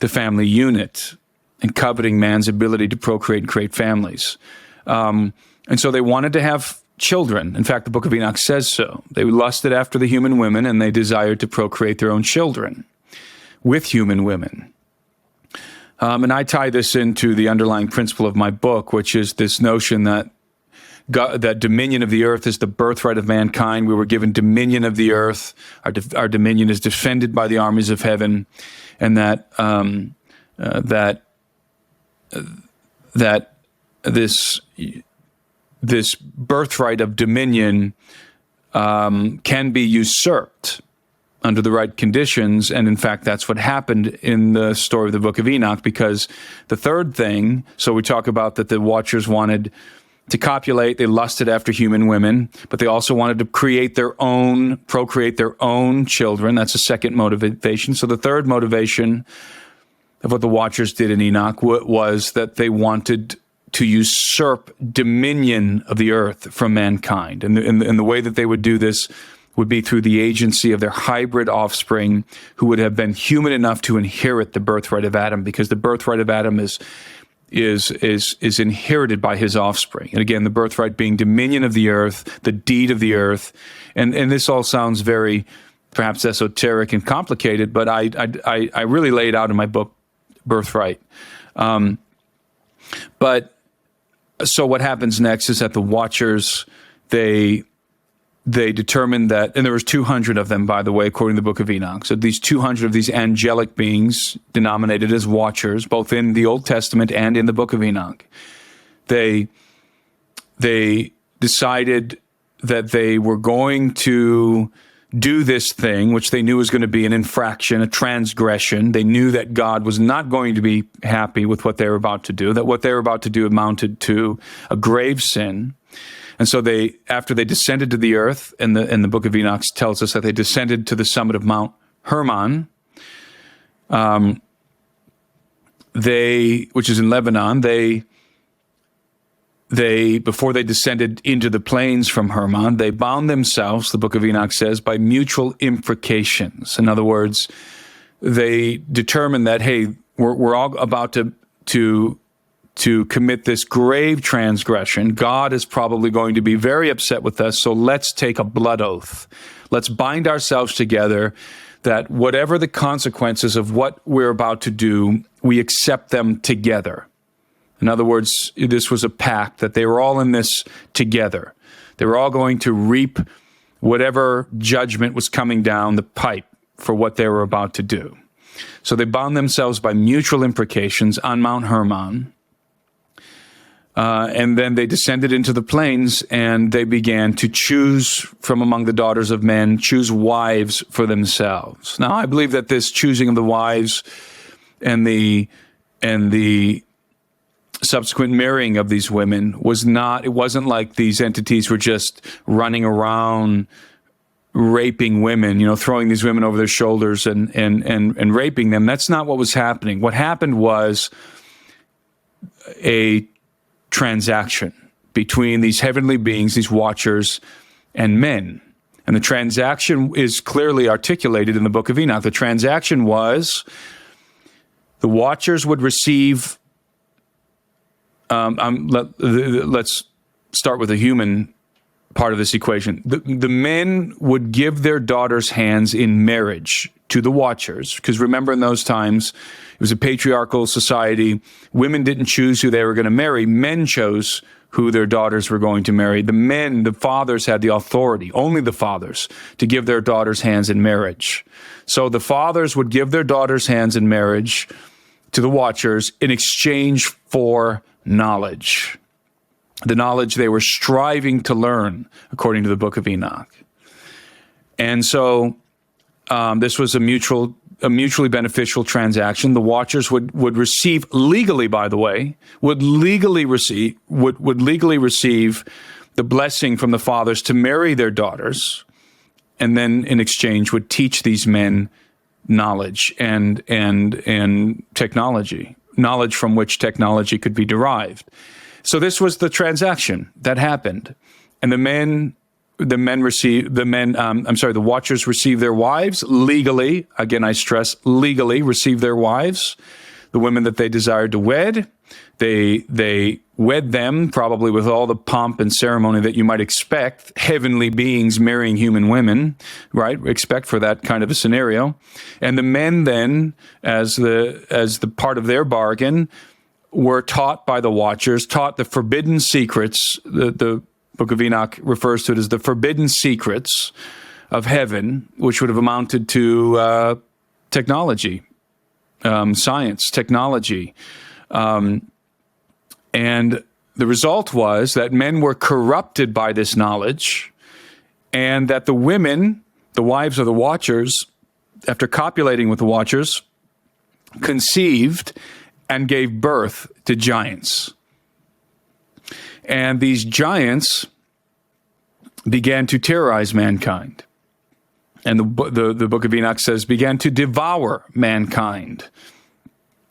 B: the family unit and coveting man's ability to procreate and create families. And so they wanted to have children. In fact, the Book of Enoch says so. They lusted after the human women, and they desired to procreate their own children with human women. And I tie this into the underlying principle of my book, which is this notion that that dominion of the earth is the birthright of mankind. We were given dominion of the earth. Our dominion is defended by the armies of heaven, and that this birthright of dominion can be usurped under the right conditions. And in fact, that's what happened in the story of the Book of Enoch, because the third thing, so we talk about that the Watchers wanted to copulate, they lusted after human women, but they also wanted to procreate their own children. That's a second motivation. So the third motivation of what the Watchers did in Enoch was that they wanted to usurp dominion of the earth from mankind. And the way that they would do this would be through the agency of their hybrid offspring, who would have been human enough to inherit the birthright of Adam, because the birthright of Adam is inherited by his offspring. And again, the birthright being dominion of the earth, the deed of the earth. And this all sounds very perhaps esoteric and complicated, but I really lay it out in my book, Birthright. But so what happens next is that the Watchers, they determined that, and there was 200 of them, by the way, according to the Book of Enoch. So these 200 of these angelic beings, denominated as Watchers, both in the Old Testament and in the Book of Enoch, they decided that they were going to do this thing, which they knew was going to be an infraction, a transgression. They knew that God was not going to be happy with what they were about to do, that what they were about to do amounted to a grave sin. And so after they descended to the earth, and the Book of Enoch tells us that they descended to the summit of Mount Hermon, which is in Lebanon, before they descended into the plains from Hermon, they bound themselves, the Book of Enoch says, by mutual imprecations. In other words, they determined that, hey, we're all about to commit this grave transgression. God is probably going to be very upset with us, so let's take a blood oath. Let's bind ourselves together that whatever the consequences of what we're about to do, we accept them together. In other words, this was a pact that they were all in this together. They were all going to reap whatever judgment was coming down the pipe for what they were about to do. So they bound themselves by mutual imprecations on Mount Hermon. And then they descended into the plains, and they began to choose from among the daughters of men, choose wives for themselves. Now, I believe that this choosing of the wives and the subsequent marrying of these women it wasn't like these entities were just running around raping women, throwing these women over their shoulders and raping them. That's not what was happening. What happened was a transaction between these heavenly beings, these Watchers, and men. And the transaction is clearly articulated in the Book of Enoch. The transaction was the Watchers would receive, let's start with the human part of this equation. The men would give their daughters' hands in marriage to the Watchers, because remember, in those times, it was a patriarchal society. Women didn't choose who they were going to marry. Men chose who their daughters were going to marry. The fathers had the authority, only the fathers, to give their daughters' hands in marriage. So the fathers would give their daughters' hands in marriage to the Watchers in exchange for knowledge, the knowledge they were striving to learn, according to the Book of Enoch. And so this was a mutually beneficial transaction. The Watchers would receive legally, by the way, would legally receive the blessing from the fathers to marry their daughters, and then in exchange would teach these men knowledge and technology, knowledge from which technology could be derived. So this was the transaction that happened. And the Watchers receive their wives legally. Again, I stress legally receive their wives, the women that they desired to wed. They wed them, probably with all the pomp and ceremony that you might expect heavenly beings marrying human women, right? Expect for that kind of a scenario. And the men then, as the part of their bargain, were taught by the Watchers, taught the forbidden secrets. The Book of Enoch refers to it as the forbidden secrets of heaven, which would have amounted to technology, science, technology. And the result was that men were corrupted by this knowledge, and that the women, the wives of the Watchers, after copulating with the Watchers, conceived and gave birth to giants. And these giants began to terrorize mankind. And the Book of Enoch says began to devour mankind.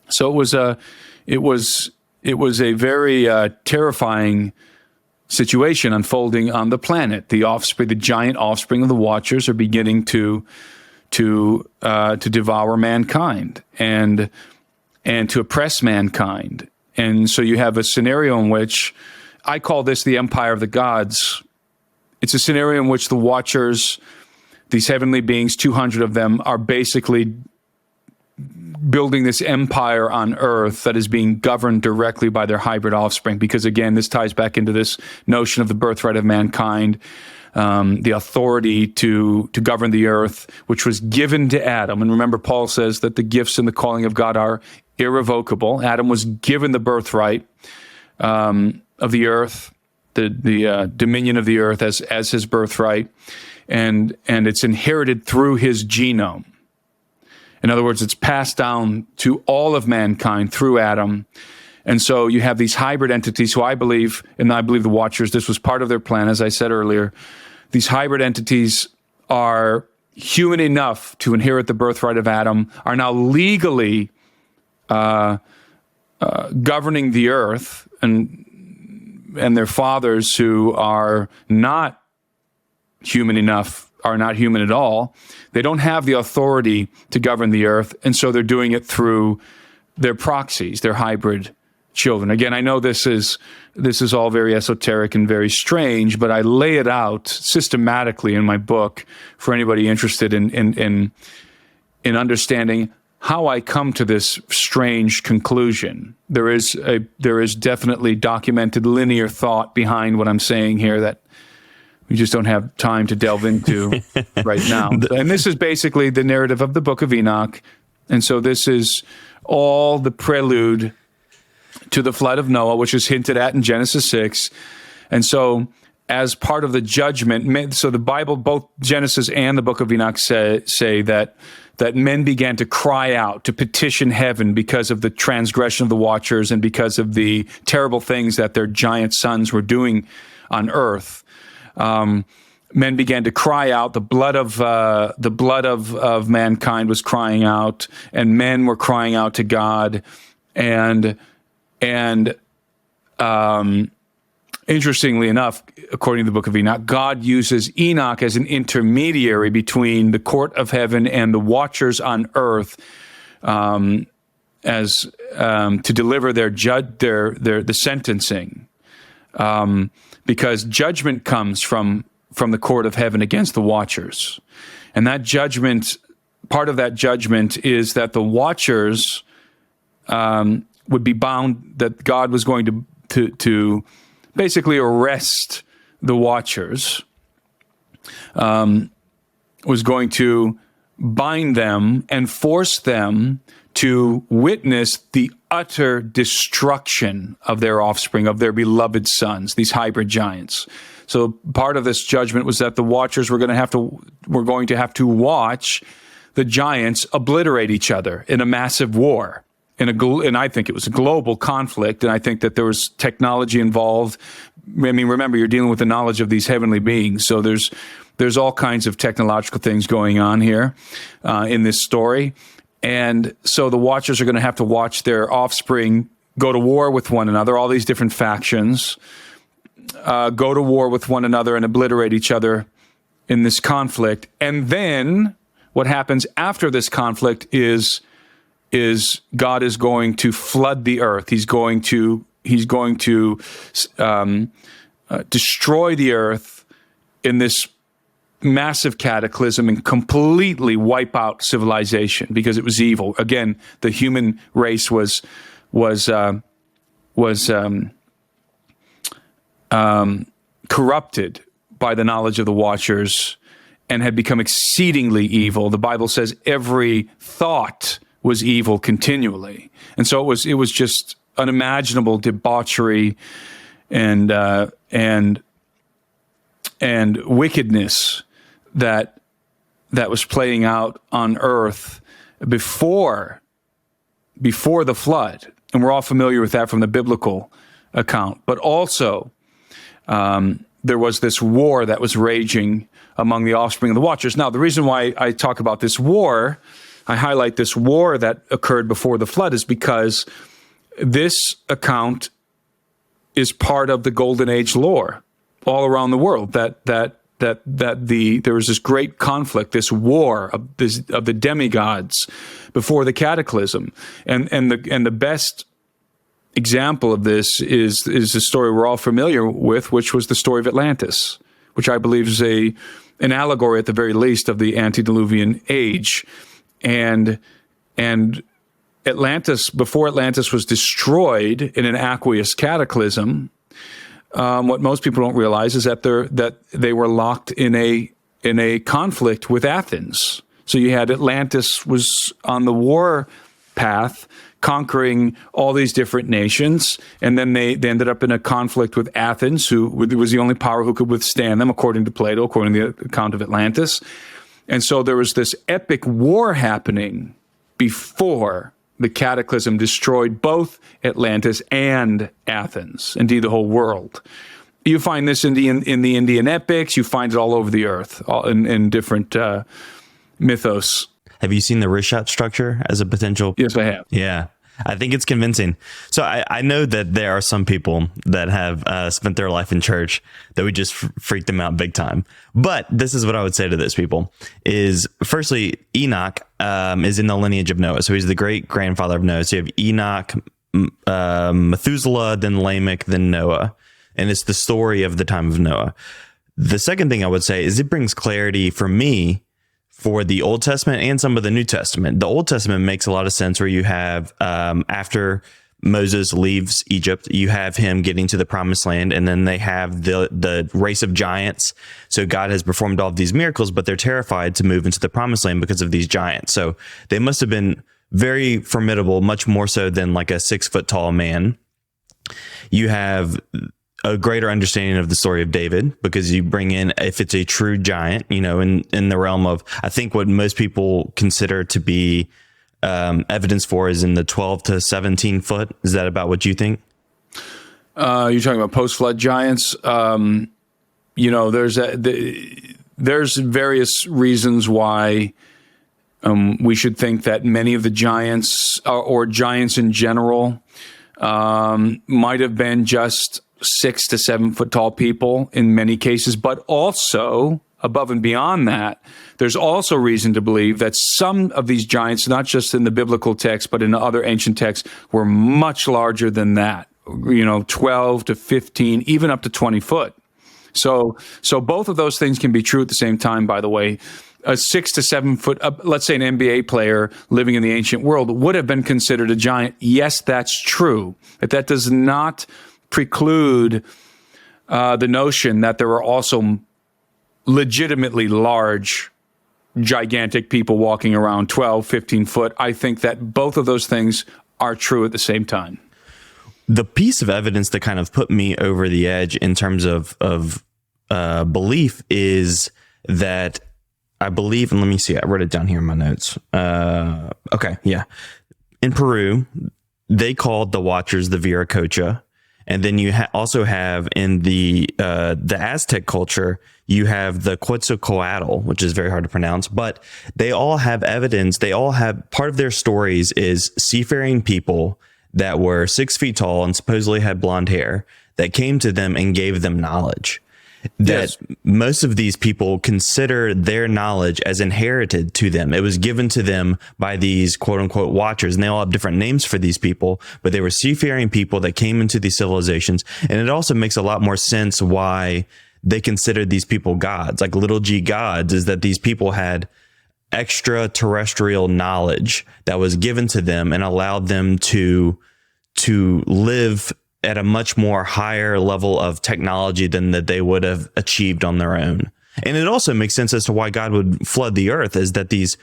B: So it was a very terrifying situation unfolding on the planet. The giant offspring of the Watchers are beginning to devour mankind and to oppress mankind. And so you have a scenario in which I call this the empire of the gods. It's a scenario in which the Watchers, these heavenly beings, 200 of them, are basically building this empire on earth that is being governed directly by their hybrid offspring. Because again, this ties back into this notion of the birthright of mankind, the authority to govern the earth, which was given to Adam. And remember, Paul says that the gifts and the calling of God are irrevocable. Adam was given the birthright of the earth, the dominion of the earth as his birthright, and it's inherited through his genome. In other words, it's passed down to all of mankind through Adam. And so you have these hybrid entities who I believe the Watchers, this was part of their plan, as I said earlier. These hybrid entities are human enough to inherit the birthright of Adam, are now legally governing the earth, and their fathers, who are not human enough, are not human at all. They don't have the authority to govern the earth, and so they're doing it through their proxies, their hybrid children. Again, I know this is all very esoteric and very strange, but I lay it out systematically in my book for anybody interested in understanding how I come to this strange conclusion. There is definitely documented linear thought behind what I'm saying here that we just don't have time to delve into right now. And this is basically the narrative of the Book of Enoch. And so this is all the prelude to the flood of Noah, which is hinted at in Genesis 6. And so as part of the judgment, so the Bible, both Genesis and the Book of Enoch say that men began to cry out, to petition heaven because of the transgression of the Watchers and because of the terrible things that their giant sons were doing on earth. Men began to cry out. The blood of mankind was crying out, and men were crying out to God. And interestingly enough, according to the Book of Enoch, God uses Enoch as an intermediary between the court of heaven and the Watchers on earth, to deliver the sentencing. Because judgment comes from the court of heaven against the Watchers. And that judgment, part of that judgment is that the Watchers would be bound, that God was going to basically arrest the Watchers, was going to bind them and force them to witness the utter destruction of their offspring, of their beloved sons, these hybrid giants. So part of this judgment was that the Watchers were going to have to watch the giants obliterate each other in a massive war. And I think it was a global conflict, and I think that there was technology involved. I mean, remember, you're dealing with the knowledge of these heavenly beings, so there's all kinds of technological things going on here in this story. And so the Watchers are going to have to watch their offspring go to war with one another, all these different factions, go to war with one another and obliterate each other in this conflict. And then what happens after this conflict is God is going to flood the earth. He's going to destroy the earth in this massive cataclysm and completely wipe out civilization because it was evil. Again, the human race was corrupted by the knowledge of the Watchers and had become exceedingly evil. The Bible says every thought was evil continually, and so it was just unimaginable debauchery and wickedness that was playing out on earth before the flood. And we're all familiar with that from the biblical account. But also, there was this war that was raging among the offspring of the Watchers. Now, the reason why I talk about this war, I highlight this war that occurred before the flood, is because this account is part of the Golden Age lore all around the world. That there was this great conflict, this war of the demigods before the cataclysm, and the best example of this is the story we're all familiar with, which was the story of Atlantis, which I believe is an allegory at the very least of the antediluvian age, and Atlantis, before Atlantis was destroyed in an aqueous cataclysm. What most people don't realize is that they were locked in a conflict with Athens. So you had Atlantis was on the war path, conquering all these different nations, and then they ended up in a conflict with Athens, who was the only power who could withstand them, according to Plato, according to the account of Atlantis. And so there was this epic war happening before the cataclysm destroyed both Atlantis and Athens, indeed the whole world. You find this in the Indian epics. You find it all over the earth, in different mythos.
A: Have you seen the Rishat structure as a potential?
B: Yes, I have.
A: Yeah, I think it's convincing. So I know that there are some people that have spent their life in church that would just freak them out big time. But this is what I would say to those people is, firstly, Enoch is in the lineage of Noah. So he's the great grandfather of Noah. So you have Enoch, Methuselah, then Lamech, then Noah. And it's the story of the time of Noah. The second thing I would say is it brings clarity for me for the Old Testament and some of the New Testament. The Old Testament makes a lot of sense where you have, after Moses leaves Egypt, you have him getting to the promised land, and then they have the race of giants. So God has performed all of these miracles, but they're terrified to move into the promised land because of these giants. So they must have been very formidable, much more so than like a 6-foot tall man. You have a greater understanding of the story of David, because you bring in, if it's a true giant, in the realm of, I think what most people consider to be evidence for is in the 12 to 17 foot. Is that about what you think?
B: You're talking about post-flood giants. There's various reasons why we should think that many of the giants or giants in general might have been just 6 to 7 foot tall people in many cases, but also above and beyond that, there's also reason to believe that some of these giants, not just in the biblical text, but in other ancient texts, were much larger than that, 12 to 15, even up to 20 foot. So both of those things can be true at the same time, by the way. A 6 to 7 foot, let's say an NBA player living in the ancient world would have been considered a giant. Yes, that's true. But that does not preclude the notion that there are also legitimately large, gigantic people walking around 12, 15 foot. I think that both of those things are true at the same time.
A: The piece of evidence that kind of put me over the edge in terms of belief is that I believe, and let me see, I wrote it down here in my notes. Okay, yeah. In Peru, they called the Watchers the Viracocha. And then you also have in the Aztec culture, you have the Quetzalcoatl, which is very hard to pronounce, but they all have evidence. They all have, part of their stories is seafaring people that were 6 feet tall and supposedly had blonde hair that came to them and gave them knowledge. That most of these people consider their knowledge as inherited to them. It was given to them by these quote unquote watchers, and they all have different names for these people, but they were seafaring people that came into these civilizations. And it also makes a lot more sense why they considered these people gods, like little g gods, is that these people had extraterrestrial knowledge that was given to them and allowed them to live at a much more higher level of technology than that they would have achieved on their own. And it also makes sense as to why God would flood the earth, is that these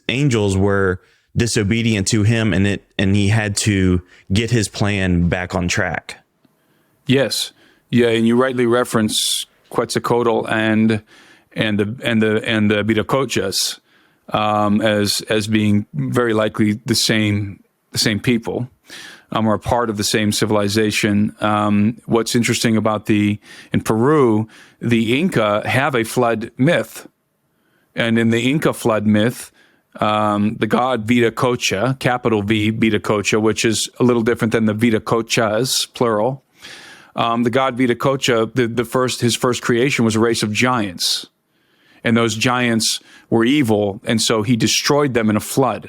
A: angels were disobedient to him, and he had to get his plan back on track.
B: Yes. Yeah, and you rightly reference Quetzalcoatl and the Viracochas as being very likely the same people. Or a part of the same civilization. What's interesting about in Peru, the Inca have a flood myth. And in the Inca flood myth, the god Viracocha, capital V, Viracocha, which is a little different than the Viracochas, plural. The god Viracocha, his first creation was a race of giants. And those giants were evil, and so he destroyed them in a flood.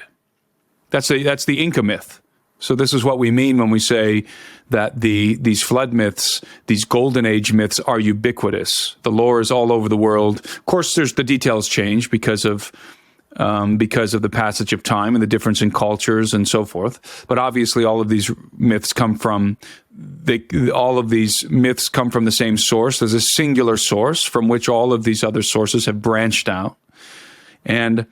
B: That's the Inca myth. So this is what we mean when we say that these flood myths, these golden age myths, are ubiquitous. The lore is all over the world. Of course, the details change because of the passage of time and the difference in cultures and so forth. But obviously, all of these myths come from the same source. There's a singular source from which all of these other sources have branched out, and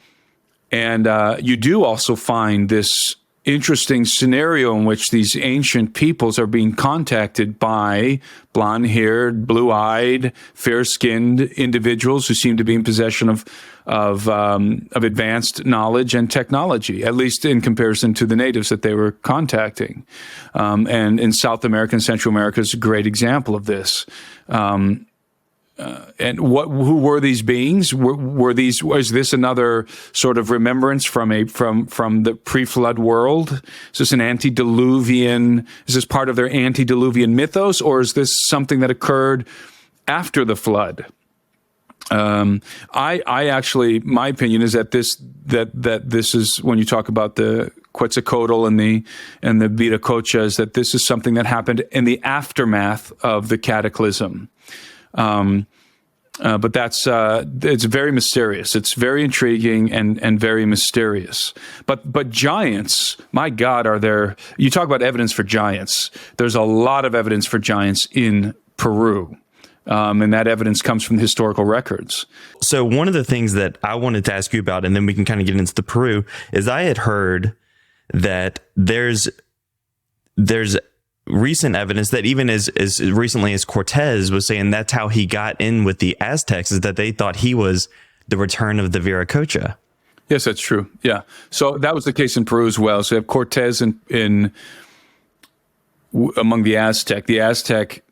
B: you do also find this interesting scenario in which these ancient peoples are being contacted by blonde-haired, blue-eyed, fair-skinned individuals who seem to be in possession of advanced knowledge and technology, at least in comparison to the natives that they were contacting. And in South America and Central America is a great example of this. And who were these beings? Was this another sort of remembrance from the pre-flood world? Is this an antediluvian? Is this part of their antediluvian mythos, or is this something that occurred after the flood? I actually, my opinion is that this is, when you talk about the Quetzalcoatl and the Viracochas, that this is something that happened in the aftermath of the cataclysm. But it's very mysterious. It's very intriguing and very mysterious. But giants, my God, you talk about evidence for giants. There's a lot of evidence for giants in Peru. And that evidence comes from the historical records.
A: So one of the things that I wanted to ask you about, and then we can kind of get into the Peru, is I had heard that there's recent evidence that even as recently as Cortez was saying that's how he got in with the Aztecs, is that they thought he was the return of the Viracocha.
B: Yes, that's true. Yeah. So that was the case in Peru as well. So you have Cortez among the Aztec. The Aztec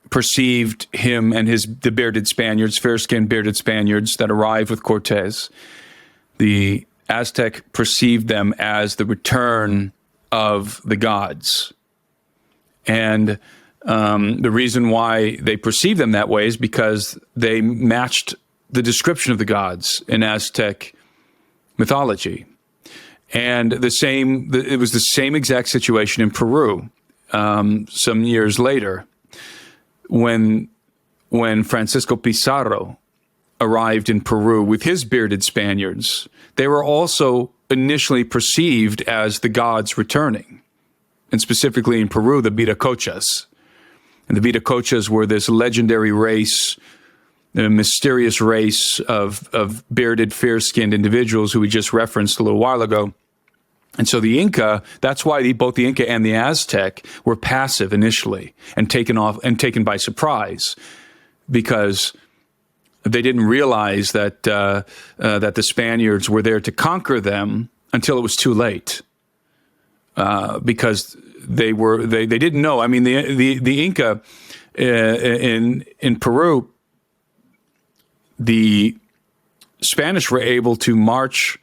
B: perceived him and the bearded Spaniards, fair-skinned bearded Spaniards that arrived with Cortez. The Aztec perceived them as the return of the gods. And the reason why they perceived them that way is because they matched the description of the gods in Aztec mythology. And it was the same exact situation in Peru some years later when Francisco Pizarro arrived in Peru with his bearded Spaniards. They were also initially perceived as the gods returning. And specifically in Peru, the Viracochas. And the Viracochas were this legendary race, a mysterious race of bearded, fair-skinned individuals who we just referenced a little while ago. And so the Inca, that's why both the Inca and the Aztec were passive initially and taken by surprise, because they didn't realize that the Spaniards were there to conquer them until it was too late. Because they didn't know. I mean, the Inca in Peru, the Spanish were able to march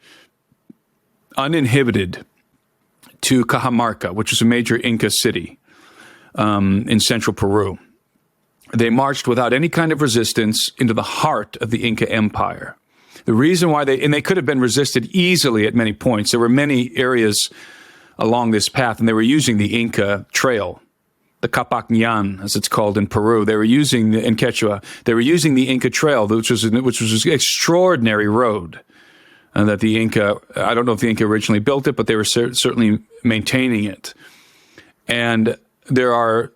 B: uninhibited to Cajamarca, which is a major Inca city. in central Peru. They marched without any kind of resistance into the heart of the Inca Empire. The reason why they could have been resisted easily at many points. There were many areas along this path, and they were using the Inca Trail, the Capacñan, as it's called in Peru. They were using in Quechua. They were using the Inca Trail, which was an extraordinary road that the Inca. I don't know if the Inca originally built it, but they were certainly maintaining it. And there are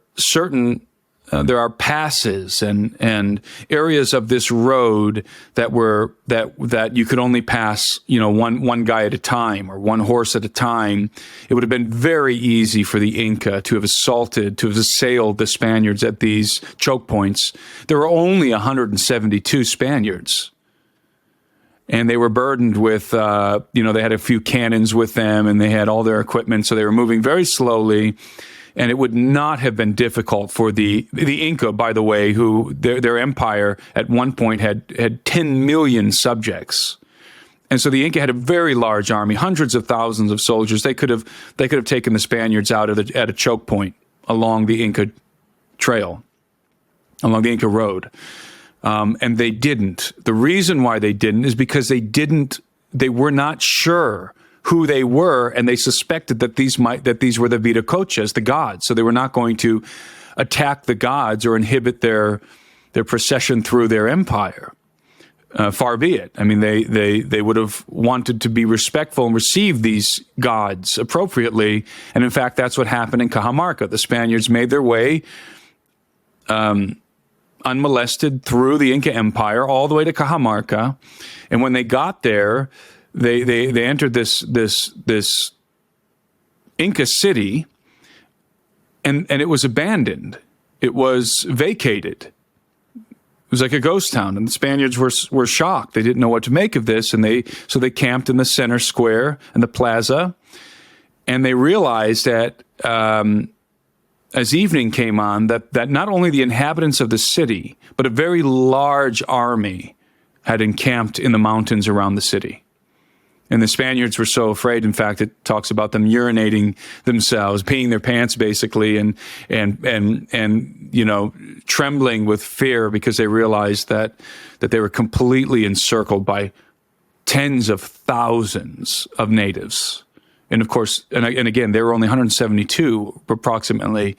B: passes and areas of this road that you could only pass, one guy at a time or one horse at a time. It would have been very easy for the Inca to have assailed the Spaniards at these choke points. There were only 172 Spaniards. And they were burdened with, they had a few cannons with them, and they had all their equipment, so they were moving very slowly. And it would not have been difficult for the Inca, by the way, who their empire at one point had 10 million subjects. And so the Inca had a very large army, hundreds of thousands of soldiers. They could have taken the Spaniards out at a choke point along the Inca Trail, along the Inca Road. And they didn't. The reason why they didn't is because they were not sure who they were, and they suspected that these were the Viracochas, the gods. So they were not going to attack the gods or inhibit their procession through their empire. Far be it. I mean, they would have wanted to be respectful and receive these gods appropriately. And in fact, that's what happened in Cajamarca. The Spaniards made their way unmolested through the Inca Empire all the way to Cajamarca. And when they got there, they entered this Inca city, and it was abandoned. It was vacated. It was like a ghost town, and the Spaniards were shocked. They didn't know what to make of this, and so they camped in the center square and the plaza, and they realized that as evening came on, that not only the inhabitants of the city, but a very large army had encamped in the mountains around the city. And the Spaniards were so afraid. In fact, it talks about them urinating themselves, peeing their pants, basically, and trembling with fear because they realized that they were completely encircled by tens of thousands of natives. And of course, and again, there were only 172 approximately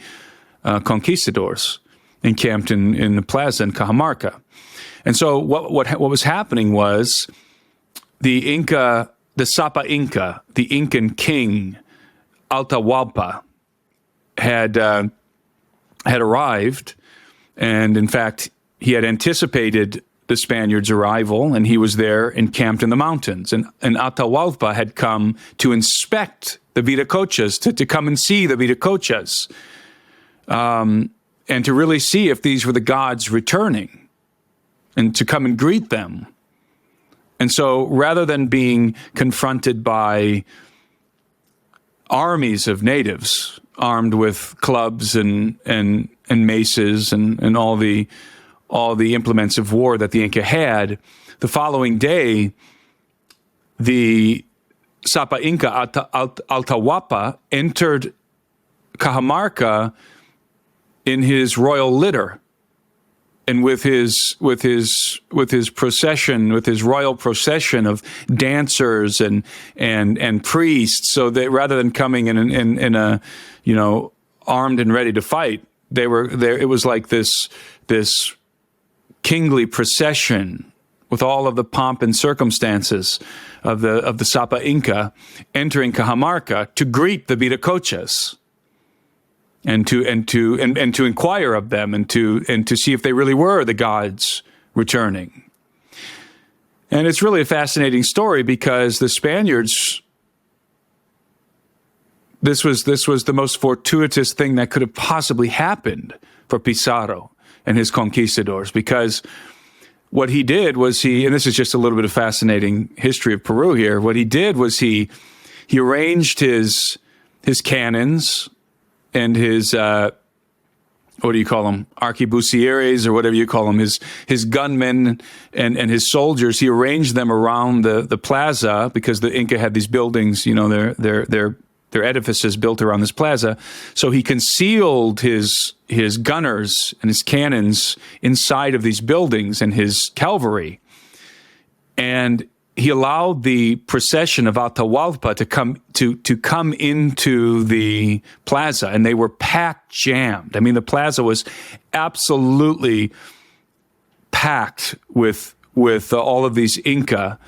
B: conquistadors encamped in the plaza in Cajamarca. And so what was happening was the Inca, the Sapa Inca, the Incan king, Atahualpa, had arrived, and in fact, he had anticipated the Spaniards' arrival, and he was there encamped in the mountains. And Atahualpa had come to inspect the Viracochas, to come and see the Viracochas, and to really see if these were the gods returning, and to come and greet them. And so rather than being confronted by armies of natives armed with clubs and maces and all the implements of war that the Inca had, the following day, the Sapa Inca Atahualpa entered Cajamarca in his royal litter, and with his procession, with his royal procession of dancers and priests. So that rather than coming in a armed and ready to fight, they were there. It was like this kingly procession with all of the pomp and circumstances of the Sapa Inca entering Cajamarca to greet the Viracochas. And to inquire of them and to see if they really were the gods returning. And it's really a fascinating story because the Spaniards, this was the most fortuitous thing that could have possibly happened for Pizarro and his conquistadors, because what he did was and this is just a little bit of fascinating history of Peru here. What he did was he arranged his cannons and his, what do you call them, arquebucieres or whatever you call them, his gunmen and his soldiers. He arranged them around the plaza because the Inca had these buildings, their their edifices built around this plaza. So he concealed his gunners and his cannons inside of these buildings and his cavalry. And he allowed the procession of Atahualpa to come into the plaza, and they were packed jammed. I mean, the plaza was absolutely packed with all of these Inca,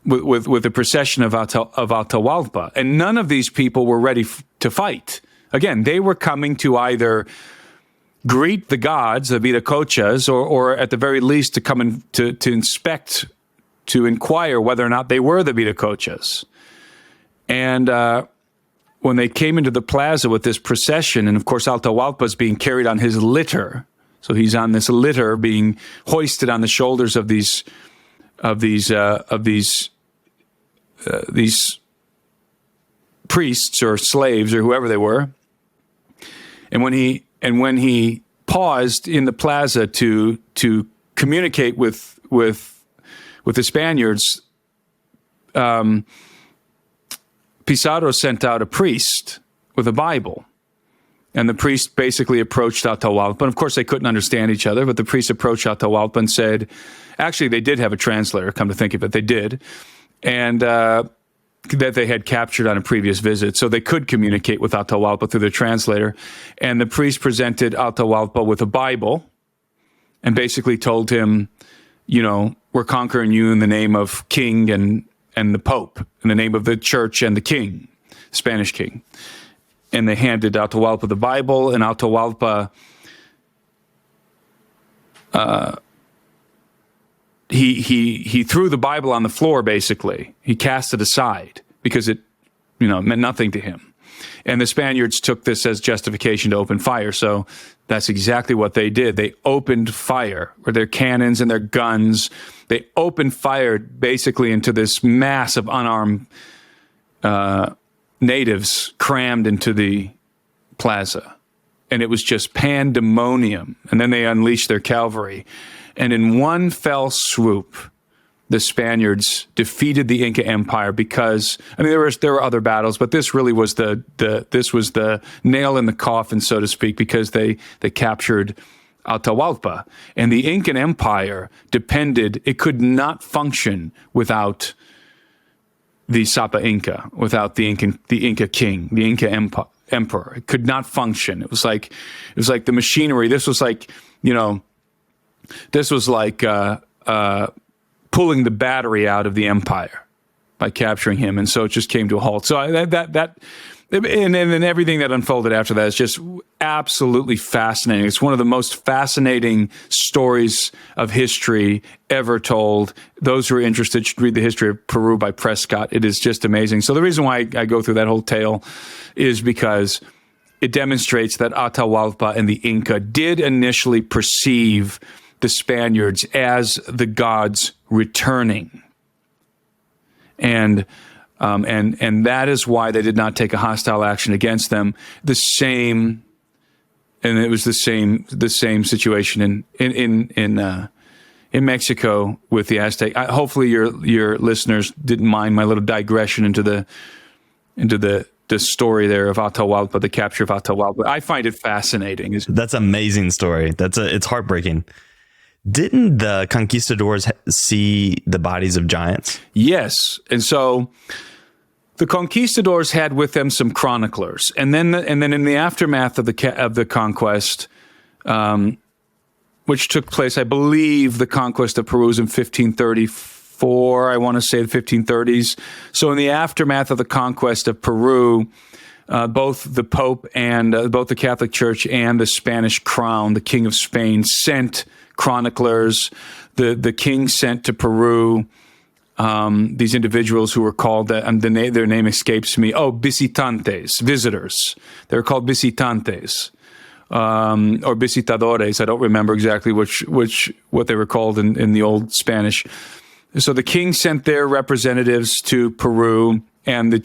B: with the procession of Atahualpa, and none of these people were ready to fight. Again, they were coming to either greet the gods, the Viracochas, or at the very least to come in to inspect, to inquire whether or not they were the Viracochas. And when they came into the plaza with this procession, and of course Atahualpa's being carried on his litter, so he's on this litter being hoisted on the shoulders of these priests or slaves or whoever they were. And when he paused in the plaza to communicate with the Spaniards, Pizarro sent out a priest with a Bible. And the priest basically approached Atahualpa. And of course, they couldn't understand each other, but the priest approached Atahualpa and said, actually, they did have a translator, come to think of it, they did, and that they had captured on a previous visit. So they could communicate with Atahualpa through their translator. And the priest presented Atahualpa with a Bible and basically told him, we're conquering you in the name of King and the Pope, in the name of the church and the king, Spanish king. And they handed Atahualpa the Bible, and Atahualpa, he threw the Bible on the floor, basically. He cast it aside because it, meant nothing to him. And the Spaniards took this as justification to open fire. So that's exactly what they did. They opened fire with their cannons and their guns. They opened fire basically into this mass of unarmed natives crammed into the plaza. And it was just pandemonium. And then they unleashed their cavalry. And in one fell swoop, the Spaniards defeated the Inca Empire because, there were other battles, but this really was the nail in the coffin, so to speak, because they captured Atahualpa. And the Incan Empire it could not function without the Sapa Inca, without the Inca king, the Inca emperor. It could not function. It was like the machinery. This was like pulling the battery out of the empire by capturing him, and so it just came to a halt. So and then everything that unfolded after that is just absolutely fascinating. It's one of the most fascinating stories of history ever told. Those who are interested should read The History of Peru by Prescott. It is just amazing. So the reason why I go through that whole tale is because it demonstrates that Atahualpa and the Inca did initially perceive the Spaniards as the gods returning. And that is why they did not take a hostile action against them. And it was the same situation in Mexico with the Aztec. Hopefully your listeners didn't mind my little digression into the story there of Atahualpa, the capture of Atahualpa. I find it fascinating.
A: That's an amazing story. It's heartbreaking. Didn't the conquistadors see the bodies of giants?
B: Yes. And so the conquistadors had with them some chroniclers. And then in the aftermath of the conquest, which took place, I believe the conquest of Peru was in 1534, I want to say the 1530s. So in the aftermath of the conquest of Peru, both the Pope and both the Catholic Church and the Spanish crown, the King of Spain, sent chroniclers. The king sent to Peru these individuals who were called, their name escapes me, visitantes, visitors. They were called visitantes or visitadores. I don't remember exactly what they were called in the old Spanish. So the king sent their representatives to Peru, and the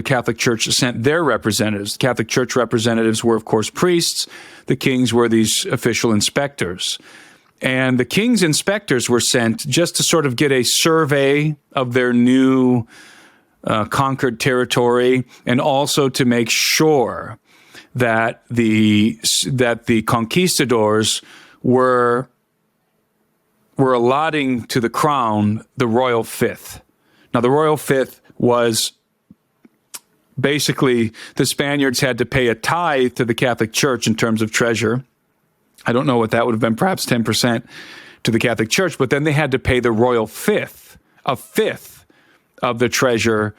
B: Catholic Church sent their representatives. The Catholic Church representatives were, of course, priests. The kings were these official inspectors. And the king's inspectors were sent just to sort of get a survey of their new conquered territory, and also to make sure that the conquistadors were allotting to the crown the royal fifth. Now, the royal fifth was basically the Spaniards had to pay a tithe to the Catholic Church in terms of treasure. I don't know what that would have been, perhaps 10% to the Catholic Church, but then they had to pay the royal fifth, a fifth of the treasure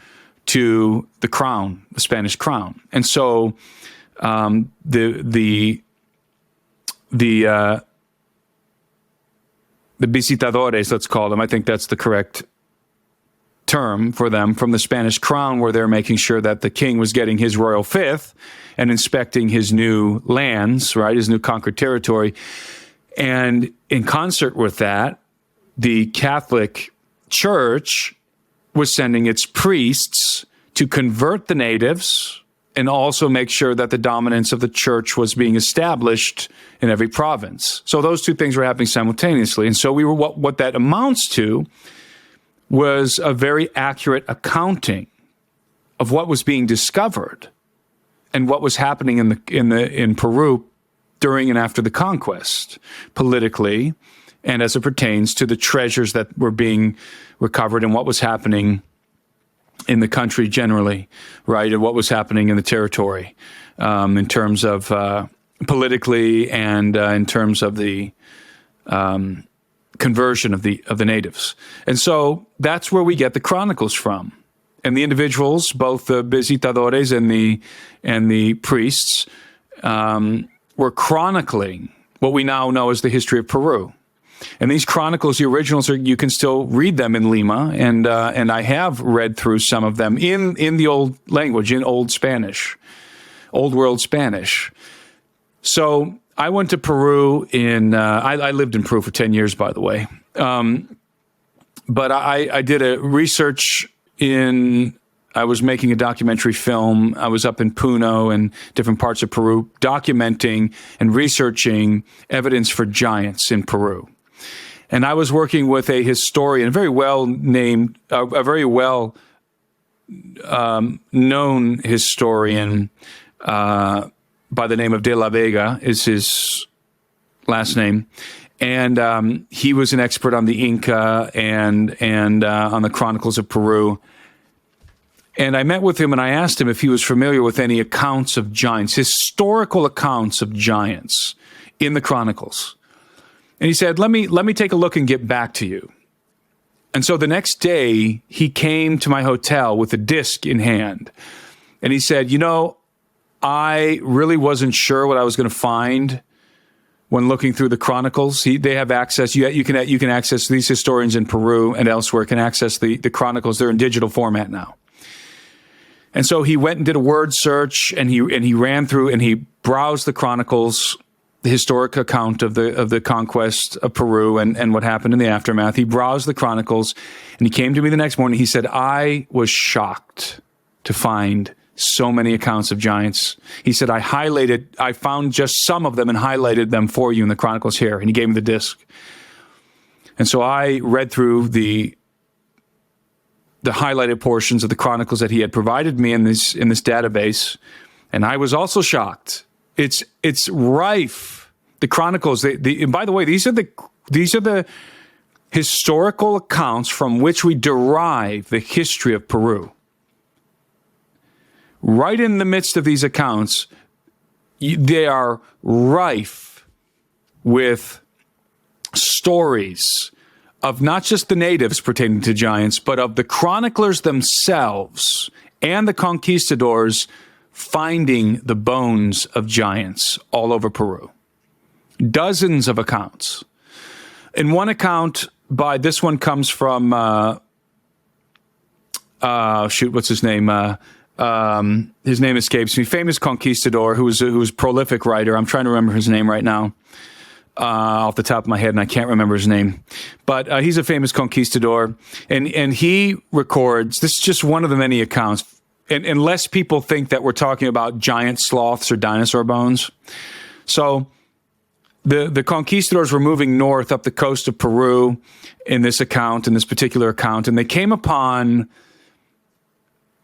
B: to the crown, the Spanish crown. And so the visitadores, let's call them, I think that's the correct term for them, from the Spanish crown, where they're making sure that the king was getting his royal fifth and inspecting his new lands, right, his new conquered territory. And in concert with that, the Catholic Church was sending its priests to convert the natives and also make sure that the dominance of the church was being established in every province. So those two things were happening simultaneously. And so what that amounts to was a very accurate accounting of what was being discovered and what was happening in Peru during and after the conquest, politically, and as it pertains to the treasures that were being recovered and what was happening in the country generally, right, and what was happening in the territory, in terms of politically and in terms of the conversion of the natives. And so that's where we get the Chronicles from. And the individuals, both the visitadores and the priests, were chronicling what we now know as the history of Peru. And these chronicles, the originals, you can still read them in Lima, and I have read through some of them in the old language, in Old Spanish, Old World Spanish. So I went to Peru I lived in Peru for 10 years, by the way. But I did a research I was making a documentary film. I was up in Puno and different parts of Peru, documenting and researching evidence for giants in Peru. And I was working with a historian, a very well known historian by the name of De la Vega is his last name. And he was an expert on the Inca and on the Chronicles of Peru. And I met with him and I asked him if he was familiar with any accounts of giants, historical accounts of giants in the Chronicles. And he said, let me take a look and get back to you. And so the next day, he came to my hotel with a disc in hand. And he said, I really wasn't sure what I was going to find when looking through the Chronicles. They have access. You can access, these historians in Peru and elsewhere can access the Chronicles. They're in digital format now. And so he went and did a word search, and he ran through and he browsed the Chronicles, the historic account of the conquest of Peru and what happened in the aftermath. He browsed the Chronicles, and he came to me the next morning. He said, I was shocked to find so many accounts of giants. He said, I found just some of them and highlighted them for you in the Chronicles here. And he gave me the disc. And so I read through the highlighted portions of the Chronicles that he had provided me in this database, and I was also shocked. It's rife. The Chronicles. And by the way, these are the historical accounts from which we derive the history of Peru. Right in the midst of these accounts, they are rife with stories of not just the natives pertaining to giants, but of the chroniclers themselves and the conquistadors finding the bones of giants all over Peru. Dozens of accounts. In one account, this one comes from, what's his name? His name escapes me. Famous conquistador who was a prolific writer. I'm trying to remember his name right now. Off the top of my head, and I can't remember his name. But he's a famous conquistador, and he records, this is just one of the many accounts, and unless people think that we're talking about giant sloths or dinosaur bones. So the conquistadors were moving north up the coast of Peru in this particular account, and they came upon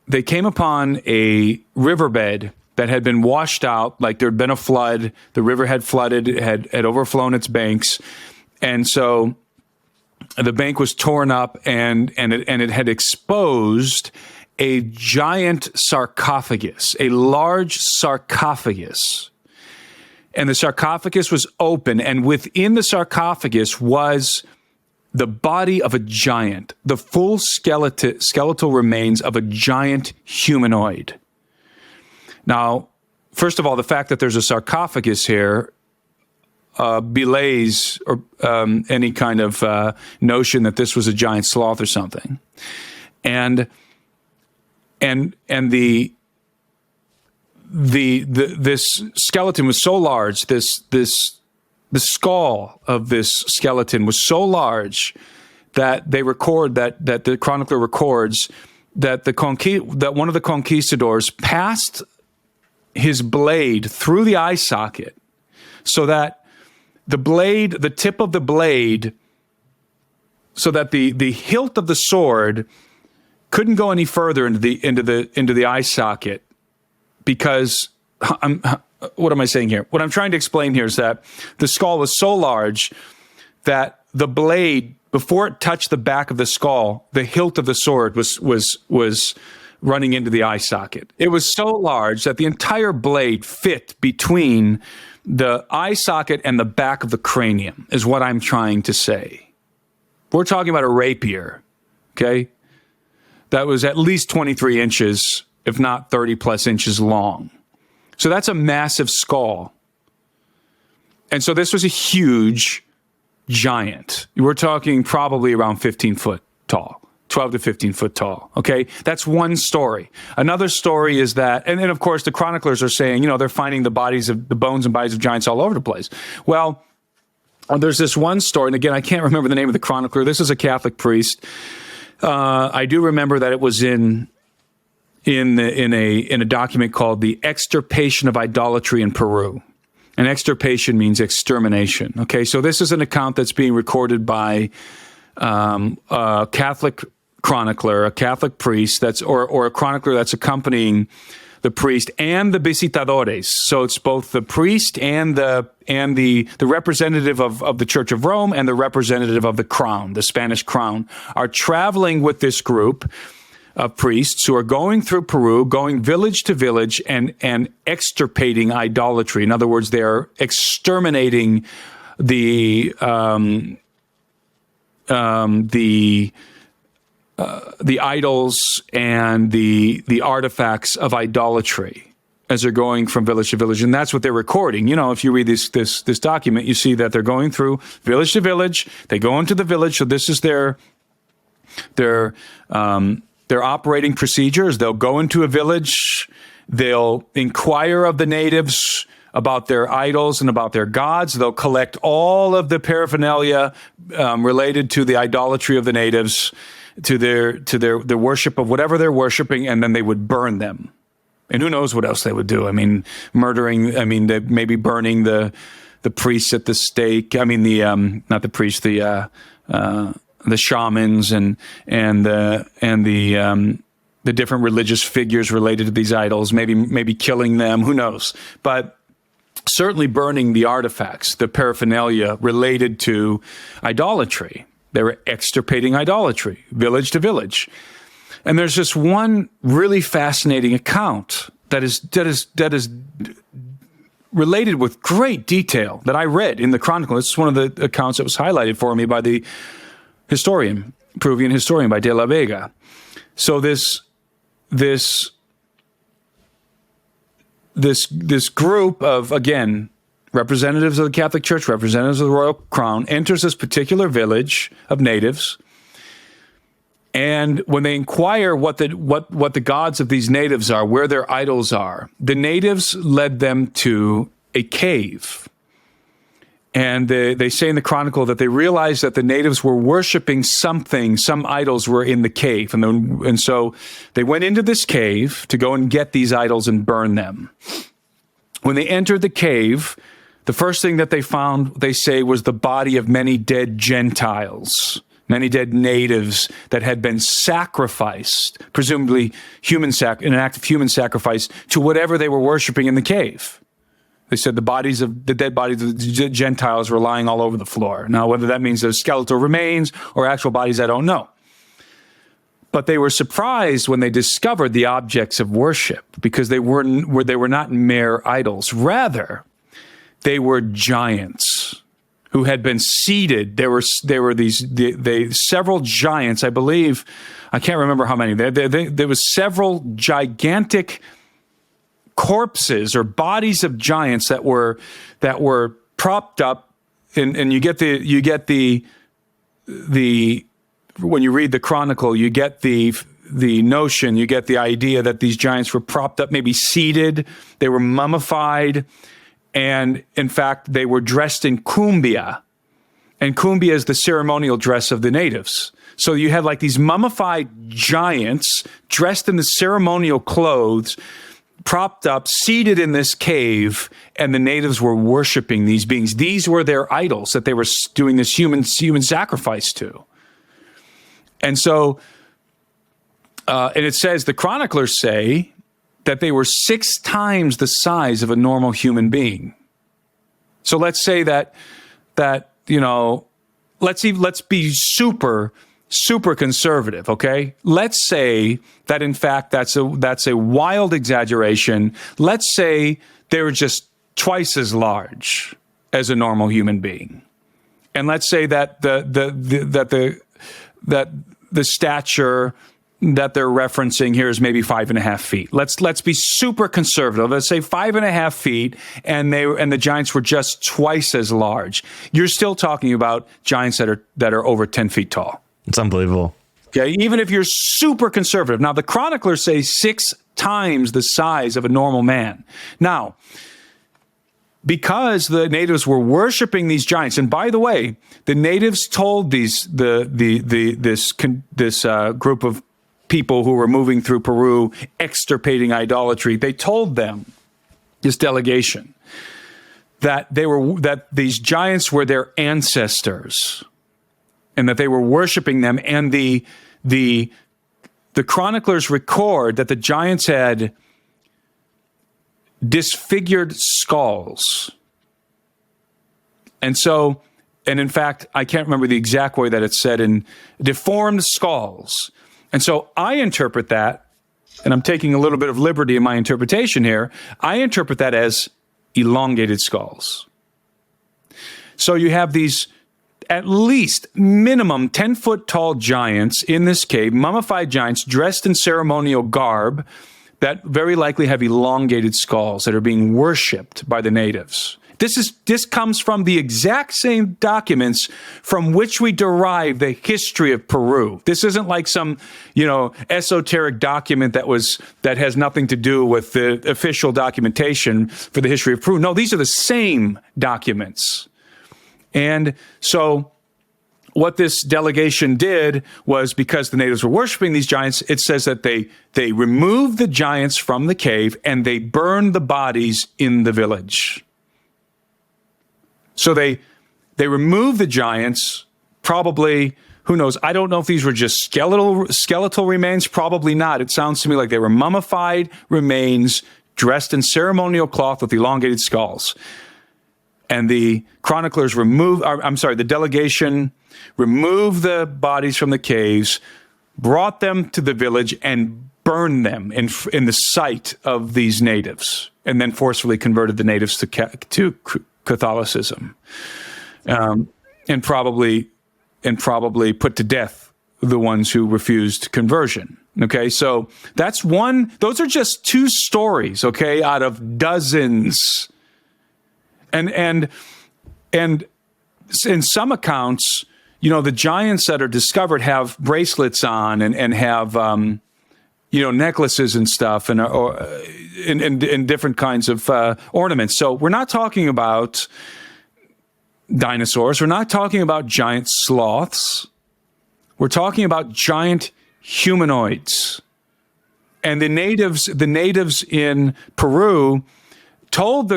B: they came upon a riverbed that had been washed out, like there had been a flood. The river had flooded, had overflown its banks. And so the bank was torn up, and it had exposed a giant sarcophagus, a large sarcophagus. And the sarcophagus was open, and within the sarcophagus was the body of a giant, the full skeletal remains of a giant humanoid. Now, first of all, the fact that there's a sarcophagus here belays or any kind of notion that this was a giant sloth or something. And this skeleton was so large, the skull of this skeleton was so large that they record that the chronicler records that that one of the conquistadors passed his blade through the eye socket, so that the tip of the blade, so that the hilt of the sword couldn't go any further into the eye socket, because what am I saying here? What I'm trying to explain here is that the skull was so large that the blade, before it touched the back of the skull, the hilt of the sword was running into the eye socket. It was so large that the entire blade fit between the eye socket and the back of the cranium, is what I'm trying to say. We're talking about a rapier, okay? That was at least 23 inches, if not 30 plus inches long. So that's a massive skull. And so this was a huge giant. We're talking probably around 15 foot tall, 12 to 15 foot tall. Okay. That's one story. Another story is that, and then of course the chroniclers are saying, they're finding the bones and bodies of giants all over the place. Well, there's this one story, and again, I can't remember the name of the chronicler. This is a Catholic priest. I do remember that it was in a document called The Extirpation of Idolatry in Peru. And extirpation means extermination. Okay, so this is an account that's being recorded by a Catholic chronicler, a Catholic priest or a chronicler that's accompanying the priest and the visitadores. So it's both the priest and the representative of the Church of Rome and the representative of the crown, the Spanish crown, are traveling with this group of priests who are going through Peru, going village to village and extirpating idolatry. In other words, they're exterminating the idols and the artifacts of idolatry as they're going from village to village. And that's what they're recording. If you read this document, you see that they're going through village to village. They go into the village. So this is their operating procedures. They'll go into a village, they'll inquire of the natives about their idols and about their gods. They'll collect all of the paraphernalia related to the idolatry of the natives, to their worship of whatever they're worshiping, and then they would burn them. And who knows what else they would do? Maybe burning the priests at the stake. Not the priests, the shamans and the different religious figures related to these idols, maybe killing them, who knows? But certainly burning the artifacts, the paraphernalia related to idolatry. They were extirpating idolatry, village to village. And there's just one really fascinating account that is related with great detail that I read in the Chronicle. This is one of the accounts that was highlighted for me by the Peruvian historian by De la Vega. So this group of, again, representatives of the Catholic Church, representatives of the royal crown, enters this particular village of natives. And when they inquire what the gods of these natives are, where their idols are, the natives led them to a cave. And they say in the Chronicle that they realized that the natives were worshiping something, some idols were in the cave. And so they went into this cave to go and get these idols and burn them. When they entered the cave, the first thing that they found, they say, was the body of many dead Gentiles. Many dead natives that had been sacrificed, presumably in an act of human sacrifice, to whatever they were worshiping in the cave. They said the dead bodies of the Gentiles were lying all over the floor. Now, whether that means there's skeletal remains or actual bodies, I don't know. But they were surprised when they discovered the objects of worship, because they were not mere idols. Rather, they were giants who had been seated. There were several giants, I believe. I can't remember how many. There was several gigantic corpses or bodies of giants that were propped up, and you get the when you read the Chronicle, you get the notion, you get the idea that these giants were propped up, maybe seated, they were mummified, and in fact, they were dressed in cumbia. And cumbia is the ceremonial dress of the natives. So you had like these mummified giants dressed in the ceremonial clothes, propped up, seated in this cave, and the natives were worshiping these beings. These were their idols that they were doing this human sacrifice to. And so, and it says, the chroniclers say that they were 6 times the size of a normal human being. So let's say that you know, let's be super conservative, okay? Let's say that in fact that's a wild exaggeration. Let's say they were just twice as large as a normal human being, and let's say that the stature that they're referencing here is maybe 5.5 feet. Let's be super conservative. Let's say 5.5 feet, and the giants were just twice as large. You're still talking about giants that are over 10 feet tall.
A: It's unbelievable.
B: Okay, even if you're super conservative. Now, the chroniclers say 6 times the size of a normal man. Now, because the natives were worshiping these giants, and by the way, the natives told this group of people who were moving through Peru, extirpating idolatry, they told them, this delegation, that these giants were their ancestors, and that they were worshiping them. And the chroniclers record that the giants had disfigured skulls. And in fact, I can't remember the exact way that it's said, in deformed skulls. And so I interpret that, and I'm taking a little bit of liberty in my interpretation here, I interpret that as elongated skulls. So you have these at least minimum 10-foot tall giants in this cave, mummified giants dressed in ceremonial garb, that very likely have elongated skulls that are being worshipped by the natives. This comes from the exact same documents from which we derive the history of Peru. This isn't like some, esoteric document that has nothing to do with the official documentation for the history of Peru. No, these are the same documents. And so what this delegation did was, because the natives were worshiping these giants, it says that they removed the giants from the cave and they burned the bodies in the village. So they removed the giants, probably, who knows, I don't know if these were just skeletal remains, probably not. It sounds to me like they were mummified remains dressed in ceremonial cloth with elongated skulls. And the chroniclers the delegation removed the bodies from the caves, brought them to the village, and burned them in the sight of these natives, and then forcefully converted the natives to Catholicism, and probably put to death the ones who refused conversion. Okay, so that's one. Those are just 2 stories, okay, out of dozens. And in some accounts, the giants that are discovered have bracelets on and have necklaces and stuff, and in different kinds of ornaments. So we're not talking about dinosaurs. We're not talking about giant sloths. We're talking about giant humanoids. And the natives in Peru told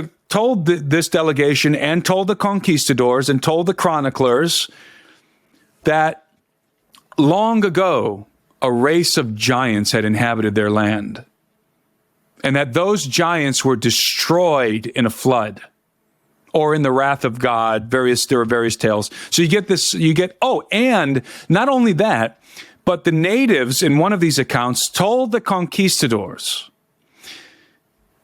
B: this delegation and told the conquistadors and told the chroniclers that long ago, a race of giants had inhabited their land, and that those giants were destroyed in a flood or in the wrath of God. There are various tales. So and not only that, but the natives in one of these accounts told the conquistadors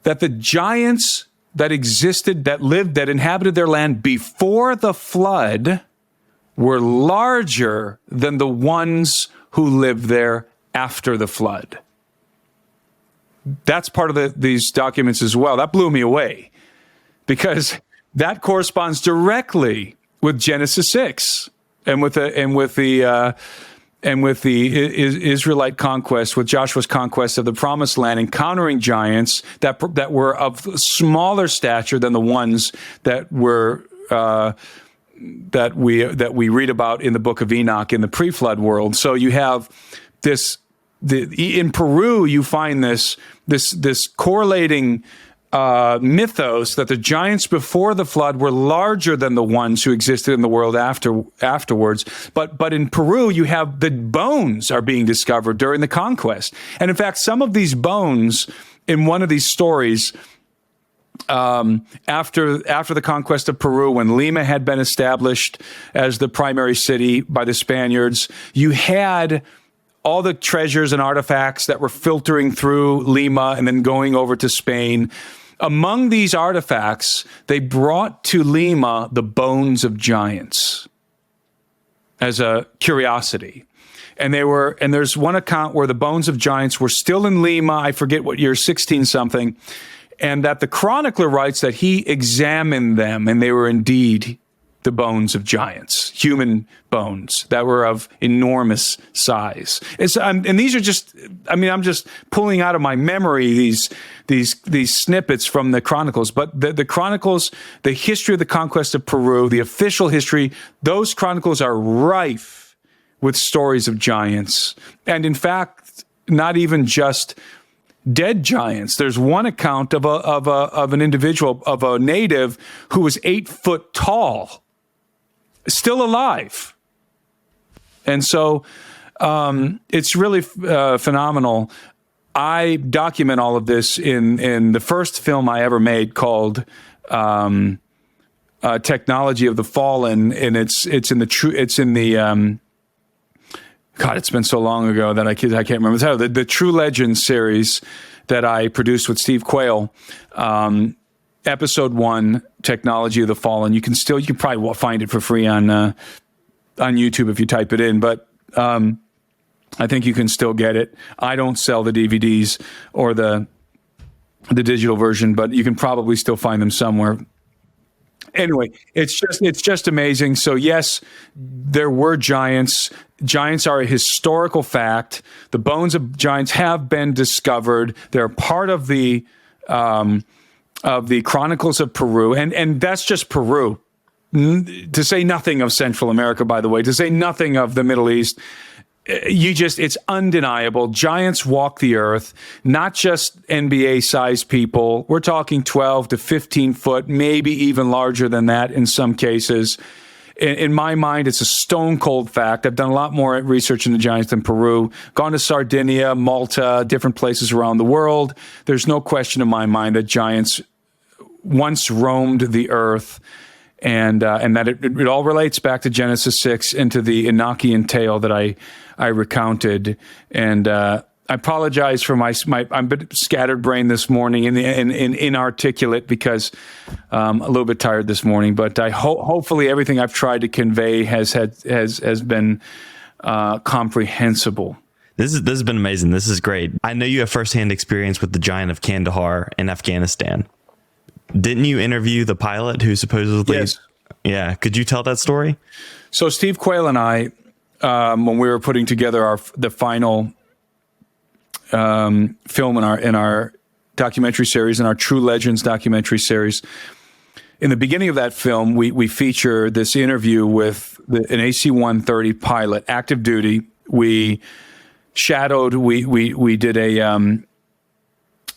B: that the giants that existed, that inhabited their land before the flood were larger than the ones who lived there after the flood. That's part of these documents as well. That blew me away, because that corresponds directly with Genesis 6 and with the Israelite conquest, with Joshua's conquest of the Promised Land, encountering giants that were of smaller stature than the ones that were that we read about in the Book of Enoch in the pre-flood world. So you have this. In Peru, you find this correlating mythos that the giants before the flood were larger than the ones who existed in the world afterwards. But in Peru, you have the bones are being discovered during the conquest. And in fact, some of these bones in one of these stories, after the conquest of Peru, when Lima had been established as the primary city by the Spaniards, you had all the treasures and artifacts that were filtering through Lima and then going over to Spain. Among these artifacts, they brought to Lima the bones of giants as a curiosity. And there's one account where the bones of giants were still in Lima, I forget what year, 16 something, and that the chronicler writes that he examined them and they were indeed the bones of giants, human bones that were of enormous size. And these are just, I'm just pulling out of my memory these snippets from the Chronicles. But the Chronicles, the history of the conquest of Peru, the official history, those Chronicles are rife with stories of giants. And in fact, not even just dead giants. There's one account of an individual, of a native who was 8 foot tall, still alive. And so it's really phenomenal. I document all of this in the first film I ever made called Technology of the Fallen, and it's been so long ago that I can't remember the title. The True Legends series that I produced with Steve Quayle. Episode 1, Technology of the Fallen. You can probably find it for free on YouTube if you type it in, but I think you can still get it. I don't sell the DVDs or the digital version, but you can probably still find them somewhere. Anyway, it's just amazing. So yes, there were giants. Giants are a historical fact. The bones of giants have been discovered. They're part of the Chronicles of Peru, and that's just Peru. To say nothing of Central America, by the way, to say nothing of the Middle East. It's undeniable. Giants walk the earth, not just NBA-sized people. We're talking 12 to 15 foot, maybe even larger than that in some cases. In my mind, it's a stone-cold fact. I've done a lot more research into giants than Peru. Gone to Sardinia, Malta, different places around the world. There's no question in my mind that giants once roamed the earth, and that it all relates back to Genesis 6 into the Enochian tale that I recounted. And I apologize for I'm a bit scattered brain this morning and inarticulate because I'm a little bit tired this morning. But hopefully everything I've tried to convey has been comprehensible.
A: This has been amazing. This is great. I know you have firsthand experience with the Giant of Kandahar in Afghanistan. Didn't you interview the pilot who supposedly?
B: Yes.
A: Yeah. Could you tell that story?
B: So Steve Quayle and I, when we were putting together the final film in our documentary series, in our True Legends documentary series, in the beginning of that film, we feature this interview with an AC-130 pilot, active duty. We shadowed. We did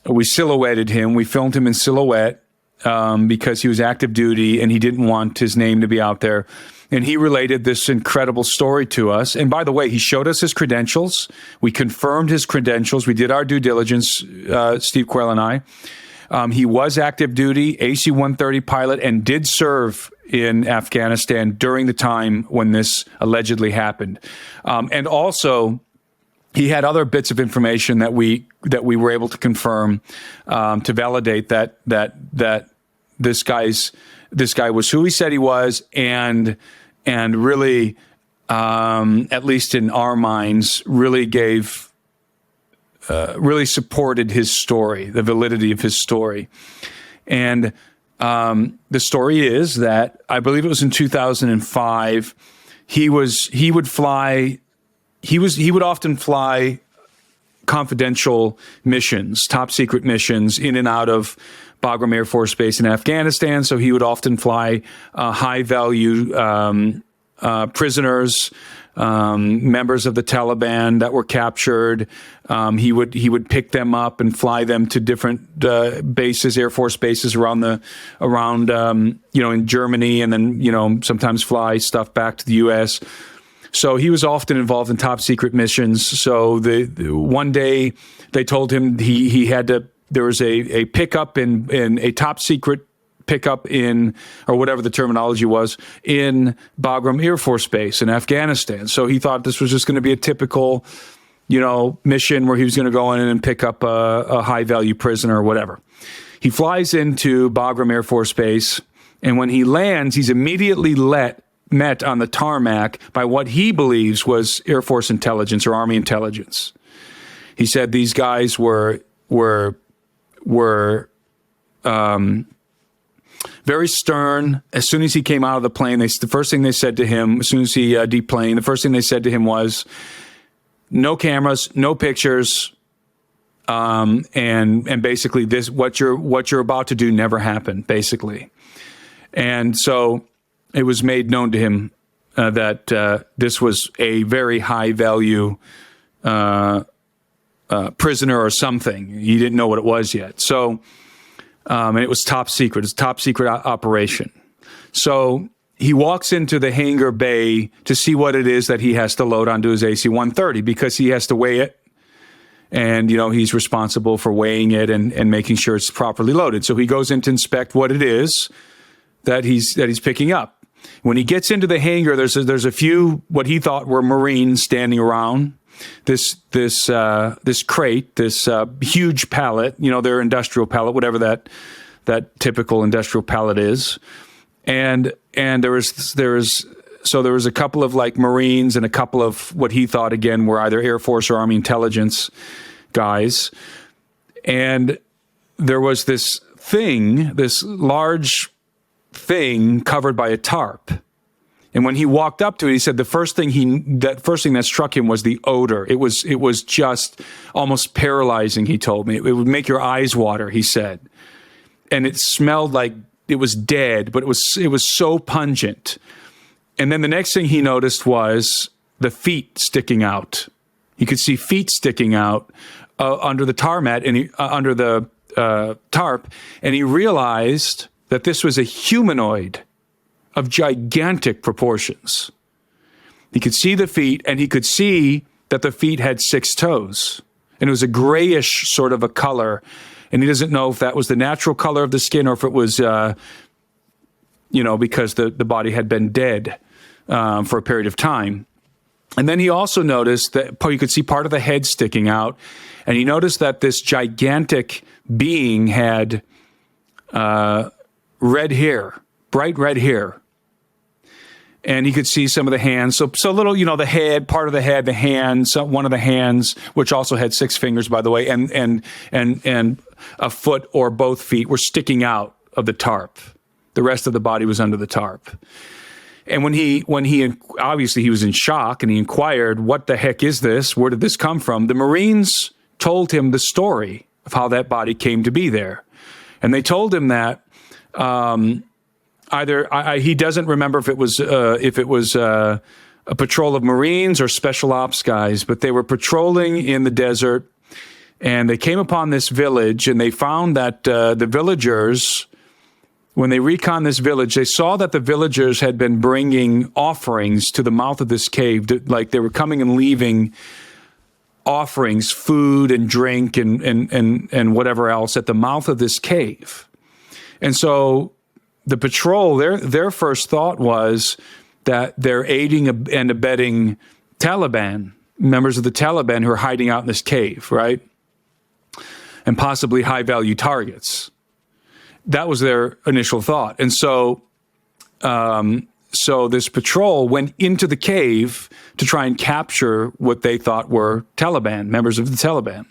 B: we silhouetted him. We filmed him in silhouette because he was active duty and he didn't want his name to be out there. And he related this incredible story to us. And by the way, he showed us his credentials. We confirmed his credentials. We did our due diligence, Steve Quayle and I. He was active duty, AC-130 pilot, and did serve in Afghanistan during the time when this allegedly happened. And also, he had other bits of information that we were able to confirm to validate that this guy was who he said he was, and really, at least in our minds, really supported his story, the validity of his story. And the story is that I believe it was in 2005. He would often fly confidential missions, top secret missions in and out of Bagram Air Force Base in Afghanistan. So he would often fly high value prisoners, members of the Taliban that were captured. He would pick them up and fly them to different bases, Air Force bases around in Germany, and then sometimes fly stuff back to the U.S. So he was often involved in top secret missions. So the one day they told him he had to. There was a pickup in a top secret pickup in, or whatever the terminology was, in Bagram Air Force Base in Afghanistan. So he thought this was just going to be a typical, mission where he was going to go in and pick up a high value prisoner or whatever. He flies into Bagram Air Force Base, and when he lands, he's immediately met on the tarmac by what he believes was Air Force intelligence or Army intelligence. He said these guys were very stern. As soon as he came out of the plane, the first thing they said to him, as soon as he deplaned, the first thing they said to him was, no cameras, no pictures, and basically this, what you're about to do never happened, basically. And so it was made known to him that this was a very high value prisoner or something. He didn't know what it was yet. So, and it was top secret. It's a top secret operation. So he walks into the hangar bay to see what it is that he has to load onto his AC-130, because he has to weigh it. And, he's responsible for weighing it and making sure it's properly loaded. So he goes in to inspect what it is that he's picking up. When he gets into the hangar, there's a few what he thought were Marines standing around this crate, this huge pallet, their industrial pallet, whatever that typical industrial pallet is, and there was a couple of like Marines and a couple of what he thought again were either Air Force or Army intelligence guys, and there was this large thing covered by a tarp. And when he walked up to it, he said the first thing that struck him was the odor. It was just almost paralyzing, he told me. It would make your eyes water, he said. And it smelled like it was dead, but it was so pungent. And then the next thing he noticed was the feet sticking out. He could see feet sticking out under the tarmac and under the tarp, and he realized that this was a humanoid of gigantic proportions. He could see the feet, and he could see that the feet had 6 toes. And it was a grayish sort of a color. And he doesn't know if that was the natural color of the skin or if it was, because the body had been dead for a period of time. And then he also noticed that you could see part of the head sticking out. And he noticed that this gigantic being had red hair, bright red hair. And he could see some of the hands. So little, the head, part of the head, the hands, one of the hands, which also had 6 fingers, by the way, and a foot or both feet were sticking out of the tarp. The rest of the body was under the tarp. And when he obviously he was in shock, and he inquired, what the heck is this? Where did this come from? The Marines told him the story of how that body came to be there. And they told him that he doesn't remember if it was a patrol of Marines or special ops guys, but they were patrolling in the desert, and they came upon this village, and they found that the villagers when they reconned this village, they saw that the villagers had been bringing offerings to the mouth of this cave. Like they were coming and leaving offerings, food and drink and whatever else at the mouth of this cave. And so the patrol, their first thought was that they're aiding and abetting Taliban, members of the Taliban who are hiding out in this cave, right? And possibly high-value targets. That was their initial thought. And so this patrol went into the cave to try and capture what they thought were Taliban, members of the Taliban.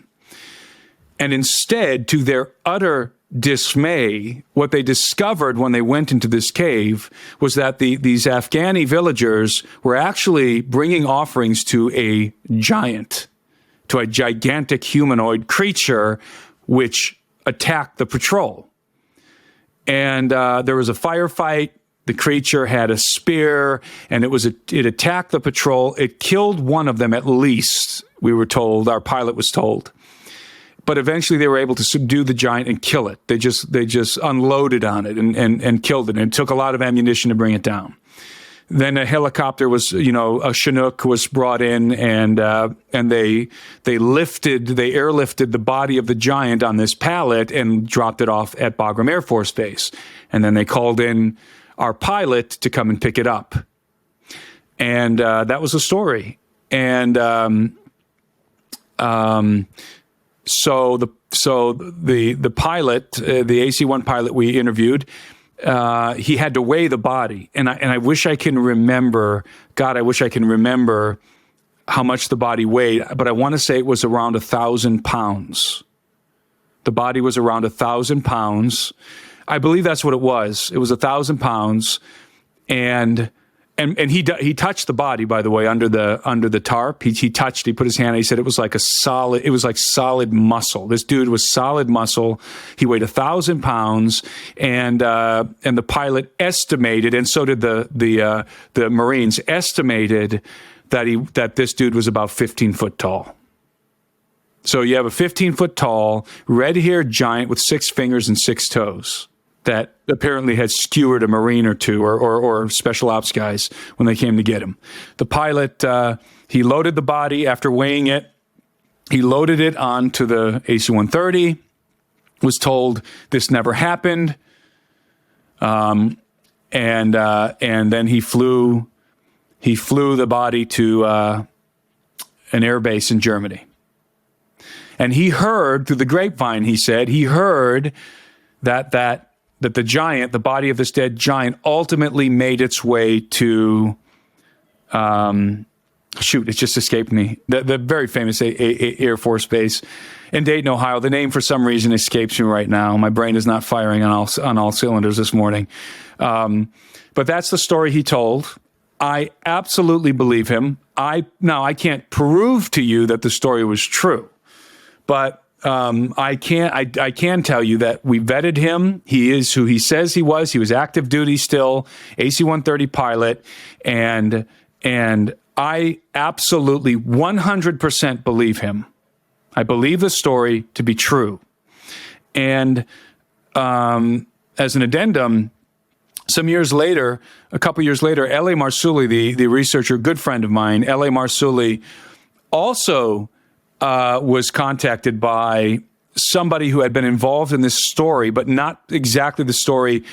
B: And instead, to their utter dismay, what they discovered when they went into this cave was that these Afghani villagers were actually bringing offerings to a giant, to a gigantic humanoid creature which attacked the patrol. And there was a firefight. The creature had a spear, and it attacked the patrol. It killed one of them at least, we were told, our pilot was told. But eventually they were able to subdue the giant and kill it. They just unloaded on it and killed it. And it took a lot of ammunition to bring it down. Then a helicopter was, a Chinook was brought in, and they airlifted the body of the giant on this pallet and dropped it off at Bagram Air Force Base. And then they called in our pilot to come and pick it up. And that was the story. And so the pilot, the AC-1 pilot we interviewed, he had to weigh the body, and I wish I can remember. God, I wish I can remember how much the body weighed. But I want to say it was around 1,000 pounds. The body was around 1,000 pounds. I believe that's what it was. It was 1,000 pounds, and he touched the body, by the way, under the tarp. He put his hand. He said it was like solid muscle. This dude was solid muscle. He weighed 1,000 pounds, and the pilot estimated, and so did the Marines estimated that this dude was about 15 foot tall. So you have a 15 foot tall, red-haired giant with 6 fingers and 6 toes that apparently had skewered a Marine or two or special ops guys when they came to get him. The pilot, he loaded the body after weighing it. He loaded it onto the AC-130, was told this never happened. And then he flew the body to an air base in Germany. And he heard through the grapevine, he said, that the giant, the body of this dead giant, ultimately made its way to, it just escaped me, the very famous Air Force Base in Dayton, Ohio. The name, for some reason, escapes me right now. My brain is not firing on all cylinders this morning. But that's the story he told. I absolutely believe him. Now, I can't prove to you that the story was true, but I can tell you that we vetted him. He is who he says he was. He was active duty still, AC-130 pilot, and I absolutely 100% believe him. I believe the story to be true. And as an addendum, a couple years later, L.A. Marsuli, the researcher, good friend of mine, L.A. Marsuli, also was contacted by somebody who had been involved in this story, but not exactly the story,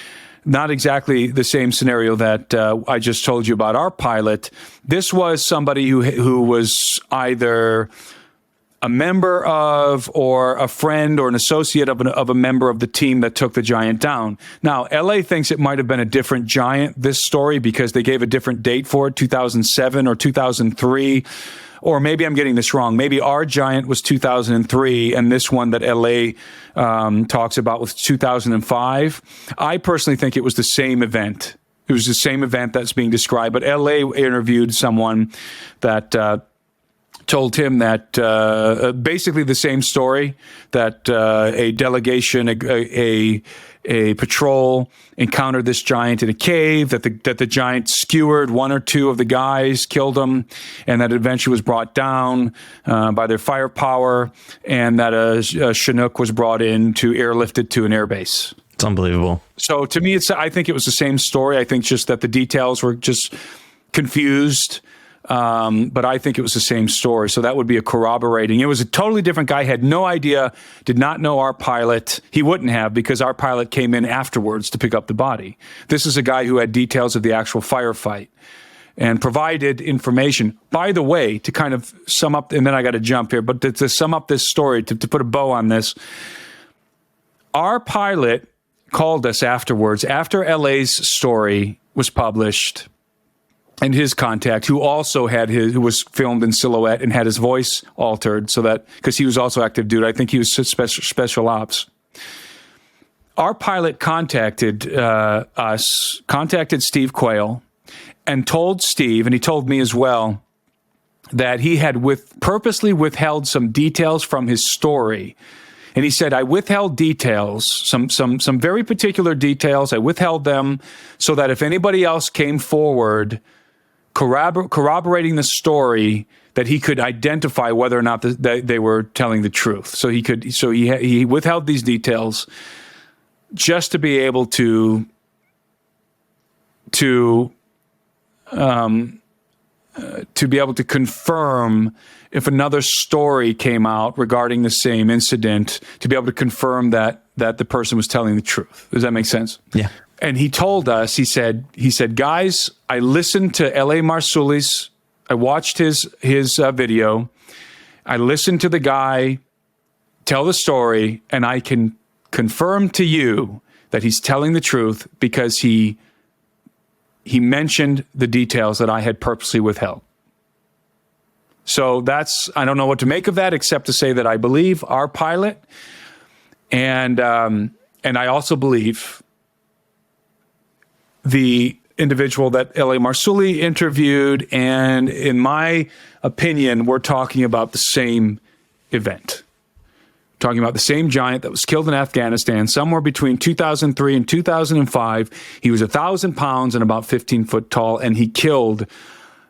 B: not exactly the same scenario that I just told you about our pilot. This was somebody who was either a member of, or a friend or an associate of a member of the team that took the giant down. Now, LA thinks it might have been a different giant, this story, because they gave a different date for it, 2007 or 2003. Or maybe I'm getting this wrong. Maybe our giant was 2003, and this one that LA talks about was 2005. I personally think it was the same event. It was the same event that's being described. But LA interviewed someone that told him that basically the same story, that a delegation, a patrol encountered this giant in a cave, that the giant skewered one or two of the guys, killed them, and that it eventually was brought down by their firepower, and that a Chinook was brought in to airlift it to an airbase.
A: It's unbelievable.
B: So to me, I think it was the same story. I think just that the details were just confused. But I think it was the same story. So that would be a corroborating. It was a totally different guy, had no idea, did not know our pilot. He wouldn't have, because our pilot came in afterwards to pick up the body. This is a guy who had details of the actual firefight and provided information. By the way, to kind of sum up, and then I got to jump here, but to sum up this story, to put a bow on this, our pilot called us afterwards, after LA's story was published, and his contact, who also who was filmed in silhouette and had his voice altered, so that, because he was also active duty. I think he was special ops. Our pilot contacted Steve Quayle, and told Steve, and he told me as well, that he had purposely withheld some details from his story. And he said, I withheld details, some very particular details. I withheld them so that if anybody else came forward corroborating the story, that he could identify whether or not they were telling the truth. So he withheld these details just to be able to be able to confirm if another story came out regarding the same incident, to be able to confirm that the person was telling the truth. Does that make sense?
A: Yeah.
B: And he told us, he said, guys, I listened to L.A. Marsulis. I watched his video. I listened to the guy tell the story, and I can confirm to you that he's telling the truth, because he mentioned the details that I had purposely withheld. So I don't know what to make of that, except to say that I believe our pilot, and I also believe the individual that L.A. Marsuli interviewed, and in my opinion, we're talking about the same event. Talking about the same giant that was killed in Afghanistan somewhere between 2003 and 2005. He was 1,000 pounds and about 15 foot tall, and he killed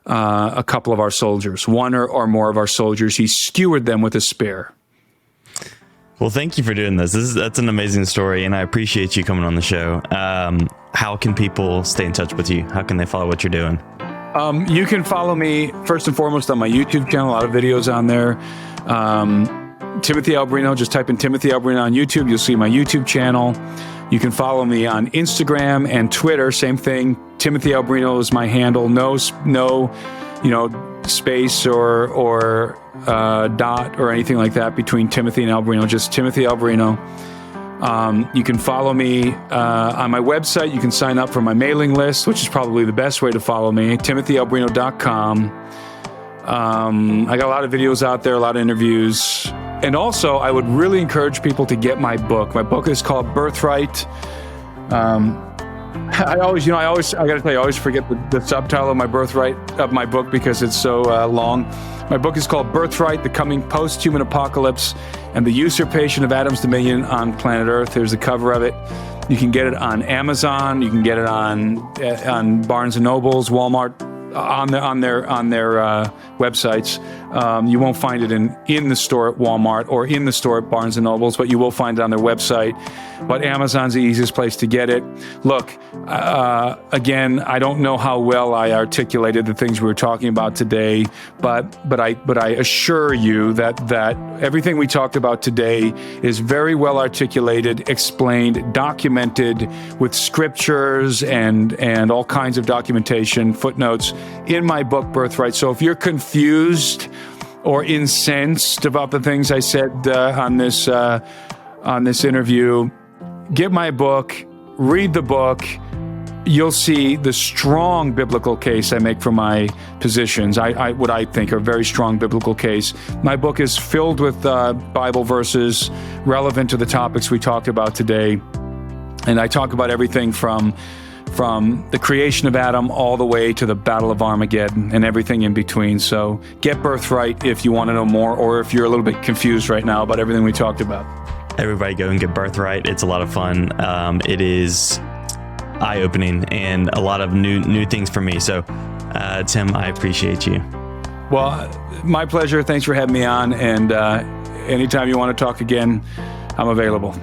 B: a couple of our soldiers, one or more of our soldiers. He skewered them with a spear.
A: Well, thank you for doing this. That's an amazing story, and I appreciate you coming on the show. How can people stay in touch with you? How can they follow what you're doing?
B: You can follow me first and foremost on my YouTube channel. A lot of videos on there. Timothy Alberino. Just type in Timothy Alberino on YouTube. You'll see my YouTube channel. You can follow me on Instagram and Twitter. Same thing. Timothy Alberino is my handle. No, space or dot or anything like that between Timothy and Alberino. Just Timothy Alberino. You can follow me on my website. You can sign up for my mailing list, which is probably the best way to follow me. TimothyAlberino.com. I got a lot of videos out there, a lot of interviews. And also, I would really encourage people to get my book. My book is called Birthright. I got to tell you, I always forget the subtitle of my book because it's so long. My book is called Birthright: The Coming Post-Human Apocalypse and the Usurpation of Adam's Dominion on Planet Earth. There's the cover of it. You can get it on Amazon. You can get it on Barnes and Nobles, Walmart, on their websites. You won't find it in the store at Walmart or in the store at Barnes and Nobles, but you will find it on their website. But Amazon's the easiest place to get it. Look, again, I don't know how well I articulated the things we were talking about today, but I assure you that everything we talked about today is very well articulated, explained, documented with scriptures and all kinds of documentation, footnotes in my book, Birthright. So if you're confused or incensed about the things I said on this interview, get my book, read the book. You'll see the strong biblical case I make for my positions. What I think are a very strong biblical case. My book is filled with Bible verses relevant to the topics we talked about today. And I talk about everything from the creation of Adam all the way to the Battle of Armageddon and everything in between. So get Birthright if you want to know more, or if you're a little bit confused right now about everything we talked about.
A: Everybody go and get Birthright. It's a lot of fun. It is eye-opening and a lot of new things for me. So, Tim, I appreciate you.
B: Well, my pleasure. Thanks for having me on. And anytime you want to talk again, I'm available.